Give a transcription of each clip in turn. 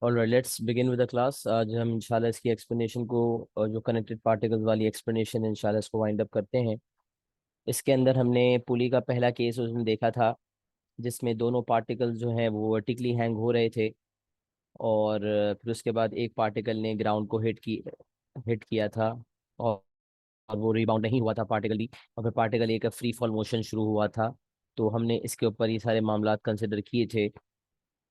Alright, let's begin with the class. आज हम इंशाल्लाह इसकी एक्सप्लेनेशन को जो कनेक्टेड पार्टिकल्स वाली एक्सप्लेनेशन है इंशाल्लाह इसको वाइंड अप करते हैं। इसके अंदर हमने पुली का पहला केस उसमें देखा था, जिसमें दोनों पार्टिकल्स जो हैं वो वर्टिकली हैंग हो रहे थे। और फिर उसके बाद एक पार्टिकल ने ग्राउंड को हिट किया था। और वो रिबाउंड नहीं हुआ था पार्टिकली, और फिर पार्टिकल एक फ्री फॉल मोशन शुरू हुआ था। तो हमने इसके ऊपर ये सारे मामला कंसिडर किए थे।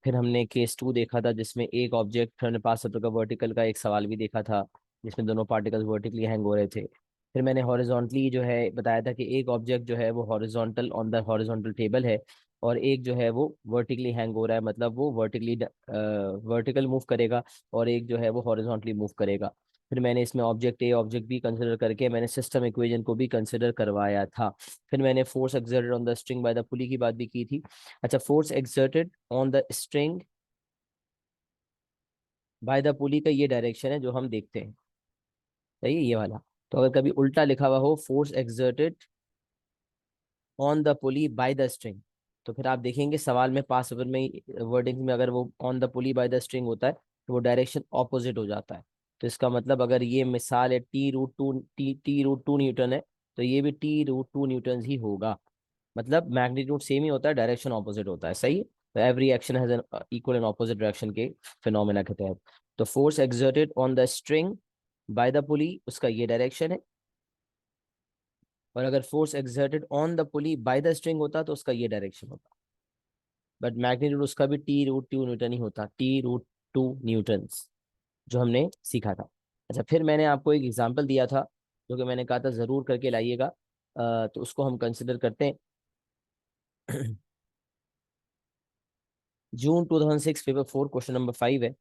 फिर हमने केस 2 देखा था, जिसमें एक ऑब्जेक्ट हमने पास सत्र का वर्टिकल का एक सवाल भी देखा था, जिसमें दोनों पार्टिकल्स वर्टिकली हैंग हो रहे थे। फिर मैंने हॉरिजॉन्टली जो है बताया था कि एक ऑब्जेक्ट जो है वो horizontal on the horizontal table है, और एक जो है वो वर्टिकली हैंग हो रहा है, मतलब वो वर्टिकल मूव करेगा, और एक जो है वो हॉरिजॉन्टली मूव करेगा। फिर मैंने इसमें object A object be consider करके मैंने सिस्टम इक्वेशन को भी कंसिडर करवाया था। फिर मैंने force exerted on the string by the पुली की बात भी की थी। अच्छा, force exerted on the string by the पुली का ये डायरेक्शन है जो हम देखते हैं, सही है ये वाला। तो अगर कभी उल्टा लिखा हुआ हो force exerted on the pulley by the string, तो फिर आप देखेंगे सवाल में पास पेपर में वर्डिंग में अगर वो on the pulley by the string होता है तो वो डायरेक्शन ऑपोजिट हो जाता है। तो इसका मतलब अगर ये मिसाल है टी रूट टू न्यूटन है, तो ये भी टी रूट 2 न्यूटन ही होगा। मतलब मैग्नीट्यूड सेम ही होता है, डायरेक्शन ऑपोजिट होता है, सही है। तो every action has an equal and opposite direction के फिनोमेना के तहत। तो force exerted on the string by the पुली, उसका ये डायरेक्शन है। और अगर force exerted on the pulley by the string होता तो उसका ये डायरेक्शन होता। बट मैग्नीट्यूड उसका भी टी रूट 2 न्यूटन ही होता, टी रूट 2 न्यूटन, जो हमने सीखा था। अच्छा, फिर मैंने आपको एक एग्जांपल दिया था, जो कि मैंने कहा था जरूर करके लाइएगा। तो उसको हम कंसिडर करते हैं। जून 2006 पेपर 4 क्वेश्चन नंबर 5 है।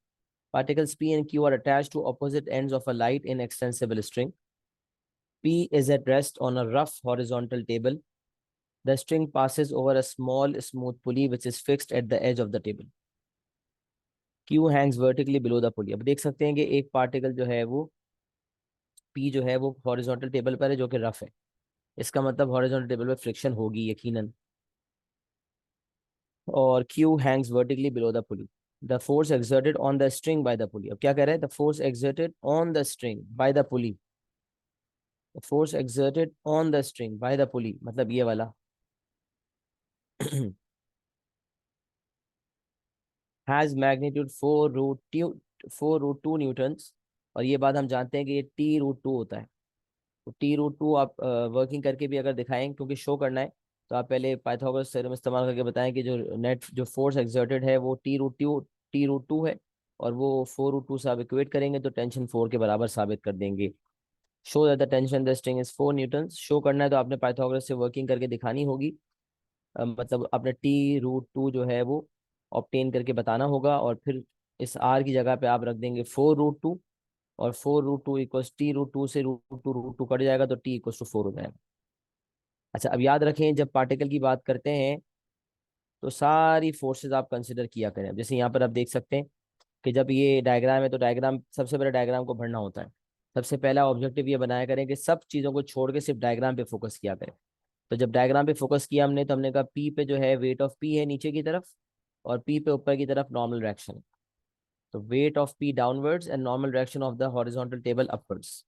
Particles P and Q are attached to opposite ends of a light inextensible string. P is at rest on a rough horizontal table. The string passes over a small smooth pulley which is fixed at the edge of the table. Q hangs vertically below the pulley. अब देख सकते हैं कि एक particle जो है वो P जो है वो हॉरिजॉन्टल टेबल पर है, जो कि रफ है। इसका मतलब हॉरिजॉन्टल टेबल पर फ्रिक्शन होगी यकीनन। और Q hangs vertically below the pulley. The force exerted on the string by the pulley. अब क्या कह रहे हैं? The force exerted on the string by the pulley. Force exerted on the string by the पुली, मतलब ये वाला। Has magnitude 4√2 Newton. और ये बात हम जानते हैं कि ये टी रूट 2 होता है। तो टी रूट 2 आप वर्किंग करके भी अगर दिखाएं, क्योंकि शो करना है, तो आप पहले पाइथागोरस थ्योरम इस्तेमाल करके बताएं कि जो फोर्स एक्सर्टेड है वो टी रूट टू है, और वो 4√2 से आप इक्वेट करेंगे तो टेंशन 4 के बराबर साबित कर देंगे। Show that the tension the string is 4 Newton. Show करना है तो आपने पाइथागोरस से वर्किंग करके दिखानी होगी। मतलब अपने टी रूट 2 जो है वो ऑप्टेन करके बताना होगा, और फिर इस आर की जगह पे आप रख देंगे 4√2। और 4√2 इक्वस टी रूट 2 से रूट टू कट जाएगा तो टी इक्वस टू 4 हो जाएगा। अच्छा, अब याद रखें जब पार्टिकल की बात करते हैं तो सारी फोर्सेस आप कंसिडर किया करें। जैसे यहाँ पर आप देख सकते हैं कि जब ये डायग्राम है तो डायग्राम सबसे पहले डायग्राम को भरना होता है। सबसे पहला ऑब्जेक्टिव ये बनाया करें कि सब चीज़ों को छोड़ के सिर्फ डायग्राम पे फोकस किया करें। तो जब डायग्राम पे फोकस किया हमने, तो हमने कहा पी पे जो है वेट ऑफ पी है नीचे की तरफ, और पी पे ऊपर की तरफ नॉर्मल डायरेक्शन। तो weight of P downwards and normal direction of the horizontal table upwards.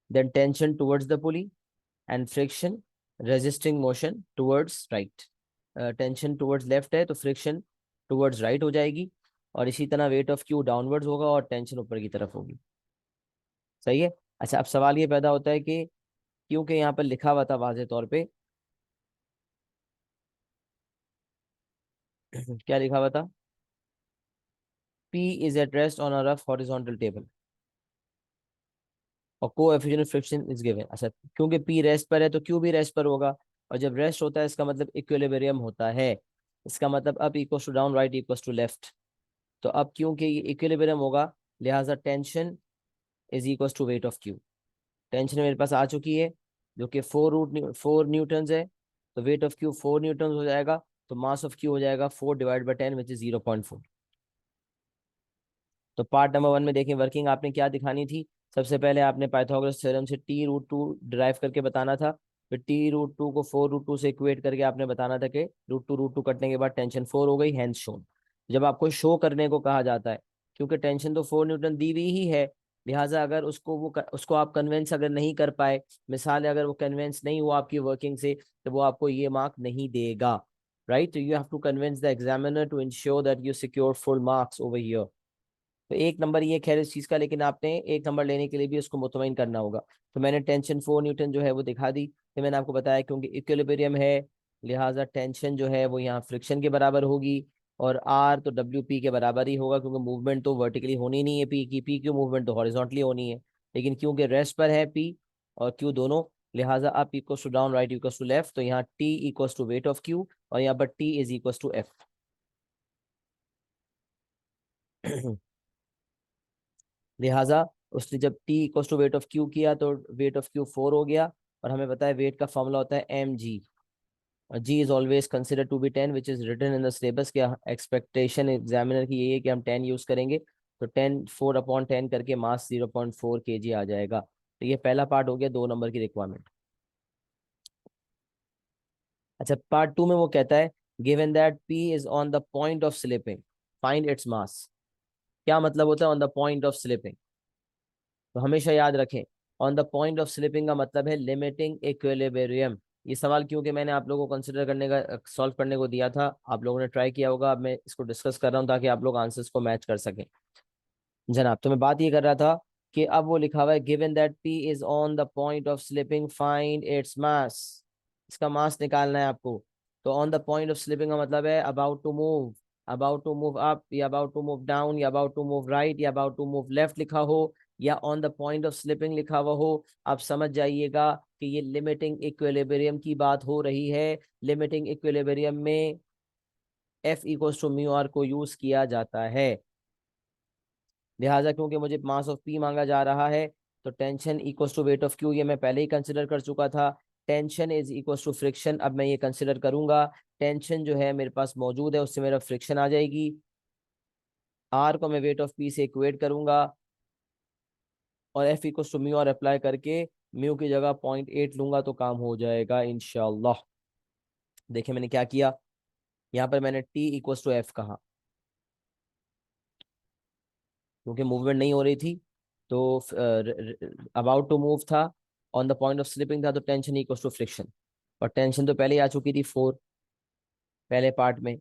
Then tension towards the pulley and friction resisting motion towards right. Tension towards left है तो फ्रिक्शन टुवर्ड्स राइट हो जाएगी। और इसी तरह wait of Q downwards होगा और tension ऊपर की तरफ होगी, सही है। अच्छा, अब सवाल ये पैदा होता है कि क्योंकि यहाँ पर लिखा हुआ था वाजे तौर पे, क्या लिखा हुआ था? P is at rest on a rough horizontal table और coefficient of friction is given. अच्छा, क्योंकि P रेस्ट पर है तो Q भी रेस्ट पर होगा, और जब रेस्ट होता है इसका मतलब इक्विलिब्रियम होता है। इसका मतलब up equals to down, right equals to left. तो अब क्योंकि ये इक्विलिब्रियम होगा, लिहाजा tension is equals to weight of Q। Tension मेरे पास आ चुकी है जो कि 4 न्यूटन है, तो वेट ऑफ Q 4 न्यूटन हो जाएगा। तो मास ऑफ Q हो जाएगा 4/10 विच इज 0.4। तो पार्ट नंबर 1 में देखें वर्किंग आपने क्या दिखानी थी। सबसे पहले आपने पाइथागोरस थ्योरम से टी रूट 2 डिराइव करके बताना था। फिर टी रूट 2 को 4√2 से इक्वेट करके आपने बताना था कि रूट टू कटने के बाद टेंशन 4 हो गई, हैंस शोन। जब आपको शो करने को कहा जाता है क्योंकि टेंशन तो 4 न्यूटन दी हुई ही है। लिहाजा अगर उसको आप कन्वेंस अगर नहीं कर पाए, मिसाल है अगर वो कन्वेंस नहीं हुआ आपकी वर्किंग से, तो वो आपको ये मार्क नहीं देगा। राइट, तो you have to convince the examiner to ensure that you secure full marks over here. तो एक नंबर ये खैर इस चीज का, लेकिन आपने एक नंबर लेने के लिए भी उसको मुतमईन करना होगा। तो मैंने टेंशन 4 न्यूटन जो है वो दिखा दी, कि मैंने आपको बताया क्योंकि इक्विलिब्रियम है, लिहाजा टेंशन जो है वो यहाँ फ्रिक्शन के बराबर होगी, और आर तो डब्ल्यू पी के बराबर ही होगा, क्योंकि मूवमेंट तो वर्टिकली होनी नहीं है पी की, पी की मूवमेंट तो हॉरिजॉन्टली होनी है, लेकिन क्योंकि रेस्ट पर है पी और क्यू दोनों, लिहाजा up equals to down, right equals to left, तो यहाँ T equals to weight of Q, और यहाँ पर T is equals to F. लिहाजा उसने जब T equal to weight of Q किया तो वेट ऑफ क्यू 4 हो गया, और हमें पता है वेट का फॉर्मूला होता है एम जी, और G is always consider to be 10 which is written in the syllabus. क्या एक्सपेक्टेशन एग्जामिनर की यही है कि हम 10 यूज करेंगे, तो 10 4/10 करके मास 0.4 kg आ जाएगा। तो ये पहला पार्ट हो गया 2 नंबर की रिक्वायरमेंट। अच्छा, पार्ट 2 में वो कहता है given that P is on the point of slipping, find its mass. क्या मतलब होता है on the point of slipping? तो हमेशा याद रखें, on the point of slipping का मतलब है लिमिटिंग इक्विलिब्रियम। ये सवाल क्योंकि मैंने आप लोगों को कंसिडर करने का, सॉल्व करने को दिया था, आप लोगों ने ट्राई किया होगा, अब मैं इसको डिस्कस कर रहा हूँ ताकि आप लोग आंसर्स को मैच कर सकें। जनाब, तो मैं बात ये कर रहा था कि अब वो लिखा हुआ है given that P is on the point of slipping find its mass. इसका मास निकालना है आपको। तो on the point of slipping का मतलब है about to move, about to move up, या अबाउट टू मूव डाउन, या अबाउट टू मूव राइट, या अबाउट टू मूव लेफ्ट लिखा हो, या on the point of slipping लिखा हुआ हो, आप समझ जाइएगा कि ये लिमिटिंग इक्विलिब्रियम की बात हो रही है। लिमिटिंग इक्विलिब्रियम में F equals to mu R को यूज किया जाता है। लिहाजा क्योंकि मुझे मास ऑफ पी मांगा जा रहा है, तो tension equals to weight of Q ये मैं पहले ही कंसिडर कर चुका था। Tension is equals to friction, अब मैं ये कंसिडर करूंगा। टेंशन जो है मेरे पास मौजूद है, उससे मेरा फ्रिक्शन आ जाएगी। आर को मैं वेट ऑफ पी से इक्वेट करूंगा, और F equals to mu R apply करके म्यू की जगह 0.8 लूंगा तो काम हो जाएगा इंशाल्लाह। देखिए मैंने क्या किया, यहाँ पर मैंने टी इक्वल्स टू एफ कहा, क्योंकि मूवमेंट नहीं हो रही थी, तो अबाउट टू मूव था, on the point of slipping था, तो टेंशन इक्वल्स टू फ्रिक्शन, और टेंशन तो पहले ही आ चुकी थी 4 पहले पार्ट में,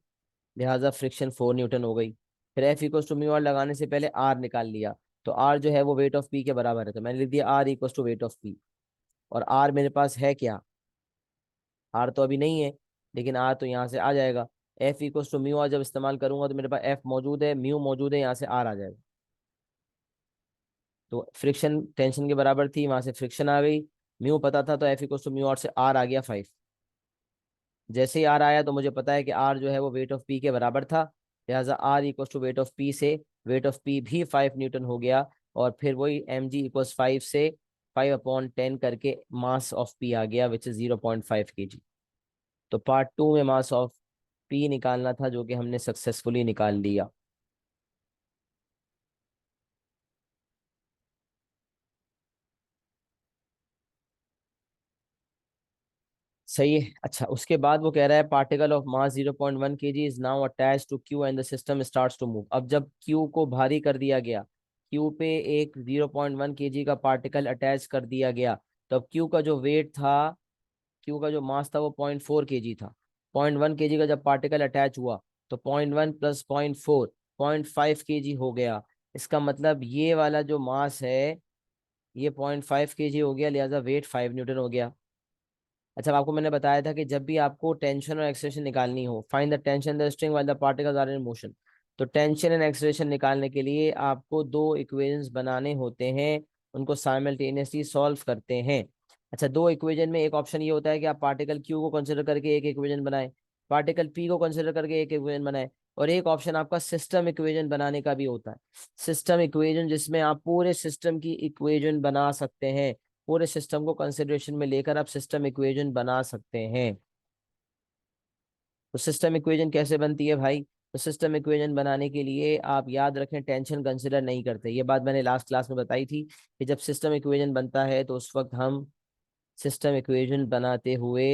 लिहाजा फ्रिक्शन 4 न्यूटन हो गई। फिर F equals to mu R लगाने से पहले आर निकाल लिया, तो आर जो है वो वेट ऑफ पी के बराबर है, तो मैंने लिख दिया R equals to weight of P. और आर मेरे पास है क्या? आर तो अभी नहीं है, लेकिन आर तो यहाँ से आ जाएगा। F equals to mu R जब इस्तेमाल करूंगा तो मेरे पास एफ मौजूद है, म्यू मौजूद है, यहाँ से आर आ जाएगा। तो फ्रिक्शन टेंशन के बराबर थी, वहां से फ्रिक्शन आ गई, म्यू पता था, तो F equals to mu R से आर आ गया 5। जैसे ही आर आया तो मुझे पता है कि आर जो है वो वेट ऑफ पी के बराबर था, लिहाजा R equals to weight of P से वेट ऑफ पी भी 5 न्यूटन हो गया, और फिर वही एम जी इक्वल्स 5 से 5/10 करके मास ऑफ पी आ गया विच इज 0.5 kg। तो पार्ट 2 में मास ऑफ पी निकालना था, जो कि हमने सक्सेसफुली निकाल लिया। सही है। अच्छा, उसके बाद वो कह रहा है particle of mass 0.1 kg is now attach to Q and the system starts to move. अब जब क्यू को भारी कर दिया गया, क्यू पे एक 0.1 kg का पार्टिकल अटैच कर दिया गया, तो अब क्यू का जो वेट था, क्यू का जो मास था वो 0.4 kg था। 0.1 kg का जब पार्टिकल अटैच हुआ, तो 0.1 प्लस 0.4 0.5 kg हो गया। इसका मतलब ये वाला जो मास है ये 0.5 kg हो गया, लिहाजा वेट 5 न्यूटन हो गया। अच्छा, अब आपको मैंने बताया था कि जब भी आपको टेंशन और एक्सेलरेशन निकालनी हो, find the tension the string while the particles are in motion. तो टेंशन एंड एक्सेलरेशन निकालने के लिए आपको दो इक्वेशंस बनाने होते हैं, उनको साइमल्टेनियसली सॉल्व करते हैं। अच्छा, दो इक्वेशन में एक ऑप्शन ये होता है कि आप पार्टिकल क्यू को कंसिडर करके एक इक्वेशन बनाएं, पार्टिकल पी को कंसिडर करके एक इक्वेशन बनाएं, और एक ऑप्शन आपका सिस्टम इक्वेशन बनाने का भी होता है। सिस्टम इक्वेशन जिसमें आप पूरे सिस्टम की इक्वेशन बना सकते हैं, पूरे सिस्टम को कंसिडरेशन में लेकर आप सिस्टम इक्वेशन बना सकते हैं। तो सिस्टम इक्वेशन कैसे बनती है भाई? तो सिस्टम इक्वेशन बनाने के लिए आप याद रखें टेंशन कंसिडर नहीं करते। ये बात मैंने लास्ट क्लास में बताई थी कि जब सिस्टम इक्वेशन बनता है तो उस वक्त हम सिस्टम इक्वेशन बनाते हुए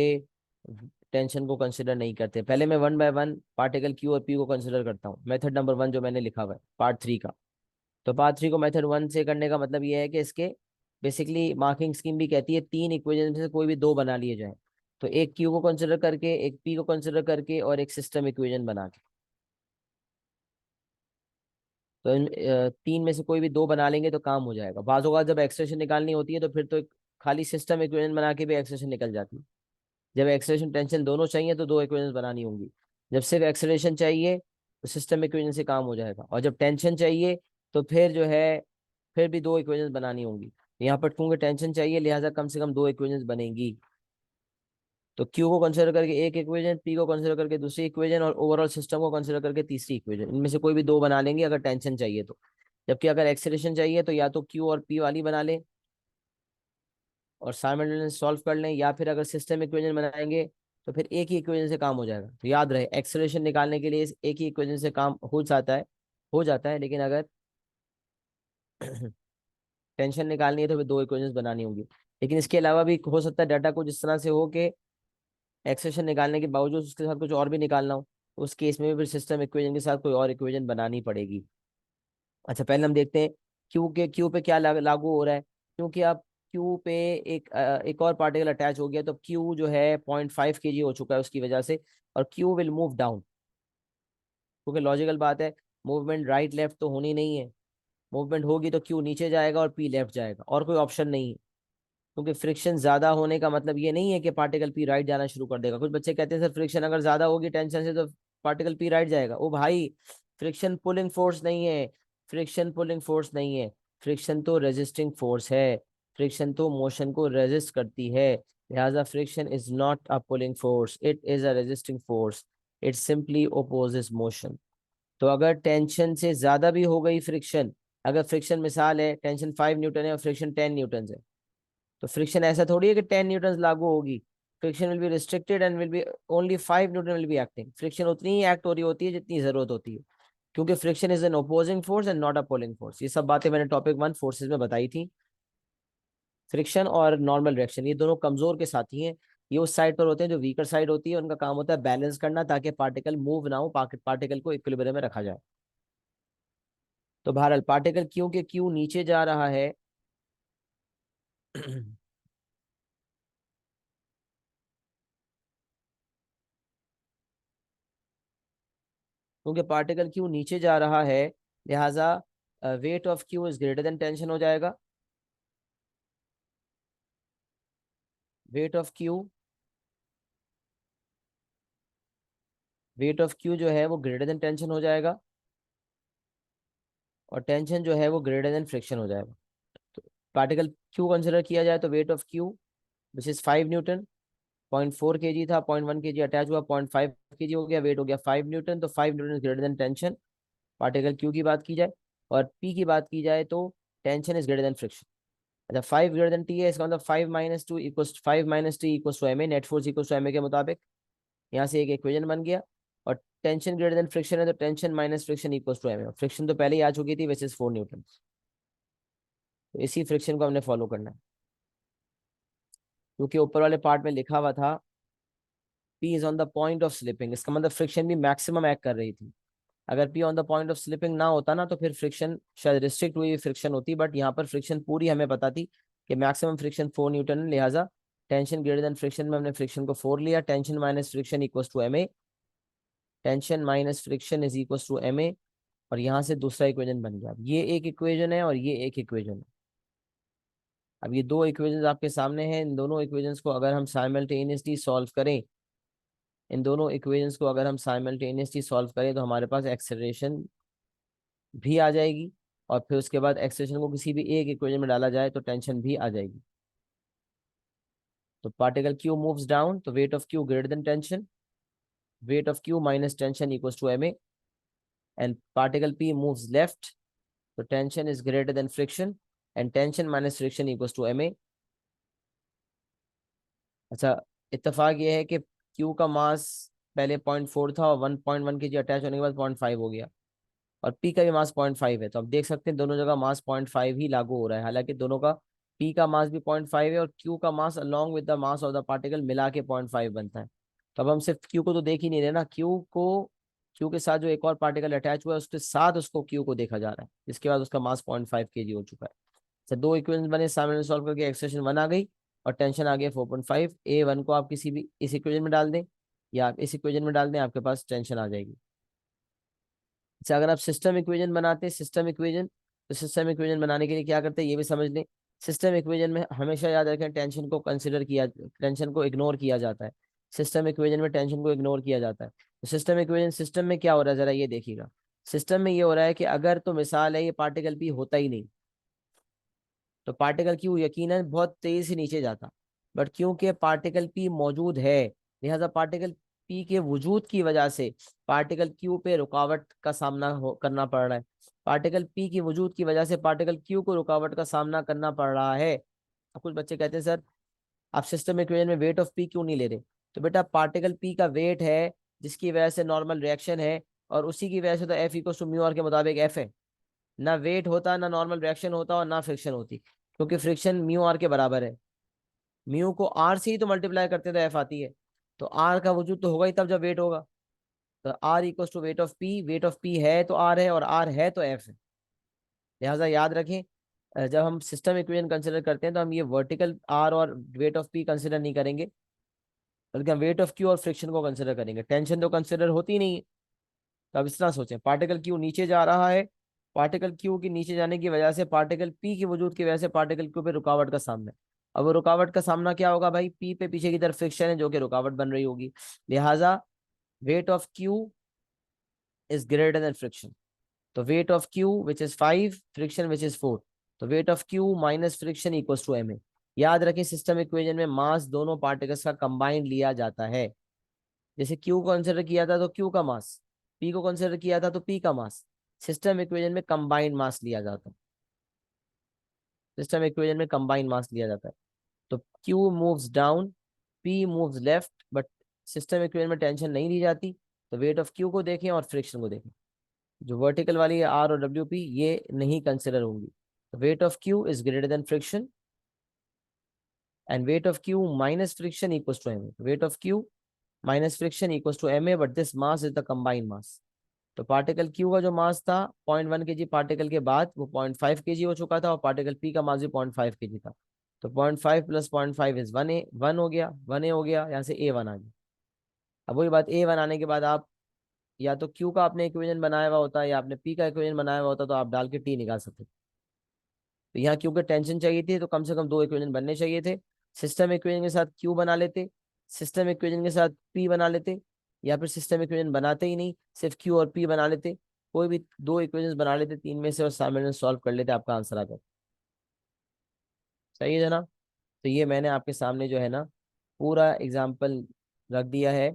टेंशन को कंसिडर नहीं करते। पहले मैं 1 बाय 1 पार्टिकल क्यू और पी को कंसिडर करता हूँ, मेथड नंबर 1 जो मैंने लिखा हुआ है पार्ट 3 का। तो पार्ट 3 को मेथड 1 से करने का मतलब ये है कि इसके बेसिकली मार्किंग स्कीम भी कहती है तीन इक्वेशन में से कोई भी दो बना लिए जाए। तो एक क्यू को कंसिडर करके, एक पी को कंसिडर करके, और एक सिस्टम इक्वेशन बना के। तो इन तीन में से कोई भी दो बना लेंगे तो काम हो जाएगा। बाज़ औक़ात जब एक्सप्रेशन निकालनी होती है तो फिर तो एक खाली सिस्टम इक्वेशन बना के भी एक्सप्रेशन निकल जाती है। जब एक्सेलरेशन टेंशन दोनों चाहिए तो दो इक्वेशंस बनानी होंगी। जब सिर्फ एक्सेलरेशन चाहिए तो सिस्टम इक्वेशन से काम हो जाएगा, और जब टेंशन चाहिए तो फिर जो है फिर भी दो इक्वेशंस बनानी होंगी। यहाँ पर क्योंकि टेंशन चाहिए लिहाजा कम से कम दो इक्वेशंस बनेंगी। तो क्यू को कंसिडर करके एक इक्वेशन, पी को कंसिडर करके दूसरी इक्वेशन, और ओवरऑल सिस्टम को कंसिडर करके तीसरी इक्वेशन। इनमें से कोई भी दो बना लेंगे अगर टेंशन चाहिए तो। जबकि अगर एक्सेलरेशन चाहिए तो या तो क्यू और पी वाली बना लें और साइमल्टेनियस सॉल्व कर लें, या फिर अगर सिस्टम इक्वेशन बनाएंगे तो फिर एक ही इक्वेशन से काम हो जाएगा। तो याद रहे, एक्सेलरेशन निकालने के लिए इस एक ही इक्वेशन से काम हो जाता है, लेकिन अगर टेंशन निकालनी है तो फिर दो इक्वेशंस बनानी होंगी। लेकिन इसके अलावा भी हो सकता है डाटा कुछ इस तरह से हो कि एक्सेलरेशन निकालने के बावजूद उसके साथ कुछ और भी निकालना हो, तो उस केस में भी फिर सिस्टम इक्वेशन के साथ कोई और इक्वेशन बनानी पड़ेगी। अच्छा, पहले हम देखते हैं क्यू पे क्या लागू हो रहा है। क्योंकि अब क्यू पे एक और पार्टिकल अटैच हो गया, तो क्यू जो है 0.5 kg हो चुका है उसकी वजह से, और क्यू विल मूव डाउन। क्योंकि लॉजिकल बात है, मूवमेंट राइट लेफ्ट तो होनी नहीं है। मूवमेंट होगी तो क्यू नीचे जाएगा और पी लेफ्ट जाएगा, और कोई ऑप्शन नहीं है। क्योंकि फ्रिक्शन ज्यादा होने का मतलब ये नहीं है कि पार्टिकल पी राइट जाना शुरू कर देगा। कुछ बच्चे कहते हैं सर फ्रिक्शन अगर ज्यादा होगी टेंशन से तो पार्टिकल पी राइट जाएगा। ओ भाई, फ्रिक्शन पुलिंग फोर्स नहीं है। फ्रिक्शन पुलिंग फोर्स नहीं है। फ्रिक्शन तो रेजिस्टिंग फोर्स है। फ्रिक्शन तो मोशन को रेजिस्ट करती है। लिहाजा friction is not a pulling force, it is a resisting force. It simply opposes motion. तो अगर टेंशन से ज्यादा भी हो गई फ्रिक्शन, अगर फ्रिक्शन मिसाल है टेंशन 5 न्यूटन है और फ्रिक्शन 10 न्यूटन है, तो फ्रिक्शन ऐसा थोड़ी है कि 10 न्यूटन लागू होगी। Friction will be restricted and will be only 5 Newton will be acting. Friction उतनी ही एक्ट हो रही होती है जितनी जरूरत होती है, क्योंकि friction is an opposing force and not a pulling force. ये सब बातें मैंने टॉपिक 1 फोर्सेज में बताई थी। फ्रिक्शन और नॉर्मल रिएक्शन ये दोनों कमजोर के साथी हैं। ये उस साइड पर होते हैं जो वीकर साइड होती है, उनका काम होता है बैलेंस करना ताकि पार्टिकल मूव ना हो, पार्टिकल को इक्विलिब्रियम में रखा जाए। तो बहरहाल पार्टिकल क्योंकि क्यू नीचे जा रहा है क्योंकि पार्टिकल क्यू नीचे जा रहा है, लिहाजा weight of Q is greater than tension हो जाएगा। Wait of Q weight of Q जो है वो ग्रेटर देन टेंशन हो जाएगा, और टेंशन जो है वो ग्रेटर देन फ्रिक्शन हो जाएगा। तो पार्टिकल क्यू कंसिडर किया जाए तो weight of Q which is 5 Newton, 0.4 kg था, 0.1 kg अटैच हुआ, 0.5 kg हो गया, वेट हो गया 5 न्यूटन। तो 5 Newton greater than tension, particle Q की बात की जाए। और पी की बात की जाए तो tension is greater than friction. अच्छा, 5 ग्रेटर देन टी है, इसका मतलब 5 - 2 = 5 - T = ma, net force = ma के मुताबिक। यहाँ से एक इक्वेशन बन गया। और टेंशन ग्रेटर देन फ्रिक्शन है तो tension minus friction = ma। Friction तो पहले ही आ चुकी थी, विच इज 4 न्यूटन। तो इसी फ्रिक्शन को हमने फॉलो करना है, क्योंकि ऊपर वाले पार्ट में लिखा हुआ था P is on the point of slipping. इसका मतलब फ्रिक्शन भी मैक्सिमम एक्ट कर रही थी। अगर P on the point of slipping ना होता ना तो फिर फ्रिक्शन शायद रिस्ट्रिक्ट हुई फ्रिक्शन होती, बट यहाँ पर फ्रिक्शन पूरी हमें पता थी कि मैक्सिमम फ्रिक्शन 4 न्यूटन है। लिहाजा टेंशन ग्रेटर देन फ्रिक्शन में हमने फ्रिक्शन को 4 लिया। Tension minus friction = ma। Tension minus friction = ma। और यहाँ से दूसरा इक्वेशन बन गया। अब ये एक इक्वेशन है और ये एक इक्वेशन है। अब ये दो इक्वेशंस आपके सामने हैं। इन दोनों इक्वेशंस को अगर हम साइमल्टेनियसली सॉल्व करें इन दोनों इक्वेशंस को अगर हम साइमल्टेनियसली सॉल्व करें तो हमारे पास एक्सेलरेशन भी आ जाएगी, और फिर उसके बाद एक्सेलरेशन को किसी भी एक इक्वेशन में डाला जाए तो टेंशन भी आ जाएगी। तो पार्टिकल क्यू मूव्स डाउन तो weight of Q greater than tension, weight of Q minus tension = ma। And particle P moves left तो tension is greater than friction, and tension minus friction = ma। अच्छा, इत्तेफाक ये है कि Q का मास पहले 0.4 था और 1.1 kg अटैच होने के बाद 0.5 हो गया, और पी का भी मास 0.5 है। तो आप देख सकते हैं दोनों जगह मास 0.5 ही लागू हो रहा है। हालांकि दोनों का पी का मास भी 0.5 है और क्यू का mass along with the mass of the particle मिला के 0.5 बनता है। तो अब हम सिर्फ क्यू को तो देख ही नहीं रहे ना, क्यू को क्यू के साथ जो एक और पार्टिकल अटैच हुआ है उसके साथ उसको क्यू को देखा जा रहा है, जिसके बाद उसका मास 0.5 kg हो चुका है। तो दो इक्वेशन बने, सामने सॉल्व करके एक्सप्रेशन 1 आ गई और टेंशन आ गया 4.5। A1 को आप किसी भी इस इक्वेशन में डाल दें या आप इस इक्वेशन में डाल दें, आपके पास टेंशन आ जाएगी। अच्छा, अगर आप सिस्टम इक्वेशन बनाते हैं, सिस्टम इक्वेशन, तो सिस्टम इक्वेशन बनाने के लिए क्या करते हैं ये भी समझ लें। सिस्टम इक्वेशन में हमेशा याद रखें टेंशन को कंसिडर किया, टेंशन को इग्नोर किया जाता है। सिस्टम इक्वेशन में टेंशन को इग्नोर किया जाता है। तो सिस्टम इक्वेशन, सिस्टम में क्या हो रहा है जरा ये देखिएगा। सिस्टम में ये हो रहा है कि अगर तो मिसाल है ये पार्टिकल भी होता ही नहीं, तो पार्टिकल क्यू यकीनन बहुत तेजी से नीचे जाता, बट क्योंकि पार्टिकल पी मौजूद है, लिहाजा पार्टिकल पी के वजूद की वजह से पार्टिकल क्यू पे रुकावट का सामना करना पड़ रहा है। पार्टिकल पी की वजूद की वजह से पार्टिकल क्यू को रुकावट का सामना करना पड़ रहा है। अब कुछ बच्चे कहते हैं सर आप सिस्टम इक्वेशन में वेट ऑफ पी क्यों नहीं ले रहे? तो बेटा पार्टिकल पी का वेट है जिसकी वजह से नॉर्मल रिएक्शन है, और उसी की वजह से तो F equal to mu R के मुताबिक एफ है। ना वेट होता, ना नॉर्मल रिएक्शन होता और ना फ्रिक्शन होती, क्योंकि फ्रिक्शन म्यू आर के बराबर है। म्यू को आर से ही तो मल्टीप्लाई करते हैं तो एफ आती है। तो आर का वजूद तो होगा ही तब जब वेट होगा। तो R equal to weight of P, weight of P है तो आर है और आर है तो एफ है। लिहाजा याद रखें जब हम सिस्टम इक्वेशन कंसिडर करते हैं तो हम ये वर्टिकल आर और वेट ऑफ पी कंसिडर नहीं करेंगे, बल्कि हम वेट ऑफ क्यू और फ्रिक्शन को कंसिडर करेंगे। टेंशन तो कंसिडर होती नहीं है। तो अब इस तरह सोचें, पार्टिकल क्यू नीचे जा रहा है, पार्टिकल क्यू के नीचे जाने की वजह से पार्टिकल पी की वजूद की वजह से पार्टिकल क्यू पे रुकावट का सामना है। अब वो रुकावट का सामना क्या होगा भाई, पी पे पीछे की तरफ फ्रिक्शन है जो कि रुकावट बन रही होगी। लिहाजा weight of Q is greater than friction. तो weight of Q which is 5, friction which is 4, तो weight of Q minus friction equals to ma। याद रखें सिस्टम इक्वेशन में मास दोनों पार्टिकल्स का कंबाइंड लिया जाता है। जैसे क्यू को कंसिडर किया था तो क्यू का मास, पी को कंसिडर किया था तो पी का मास। सिस्टम इक्वेशन में कंबाइंड मास लिया जाता है। सिस्टम इक्वेशन में कंबाइंड मास लिया जाता है। तो Q moves down, P moves left, but system equation में टेंशन नहीं ली जाती। तो वेट ऑफ क्यू को देखें और फ्रिक्शन को देखें, जो वर्टिकल वाली है आर और डब्ल्यू पी ये नहीं कंसिडर होंगी। Weight of Q is greater than friction and weight of Q minus friction equals to M. Weight of Q minus friction equals to M A, but this mass is the combined mass. तो particle Q का जो मास था 0.1 kg, particle के बाद वो 0.5 kg हो चुका था, और पार्टिकल पी का मास भी 0.5 kg था। तो 0.5 प्लस 0.5 इज 1 ए, 1 हो गया, 1 ए हो गया, यहाँ से A1 आ गया। अब वही बात, A1 आने के बाद आप या तो क्यू का आपने इक्वेशन बनाया हुआ होता या आपने पी का इक्वेशन बनाया हुआ होता, तो आप डाल के टी निकाल सकते। तो यहाँ क्यू के टेंशन चाहिए थी तो कम से कम दो इक्वेशन बनने चाहिए थे। सिस्टम इक्वेशन के साथ क्यू बना लेते, सिस्टम इक्वेशन के साथ पी बना लेते, या फिर सिस्टम इक्वेशन बनाते ही नहीं, सिर्फ क्यू और पी बना लेते। कोई भी दो इक्वेशन बना लेते तीन में से और सामने सॉल्व कर लेते, आपका आंसर आ जाता। सही है जनाब। तो ये मैंने आपके सामने जो है ना पूरा एग्जाम्पल रख दिया है,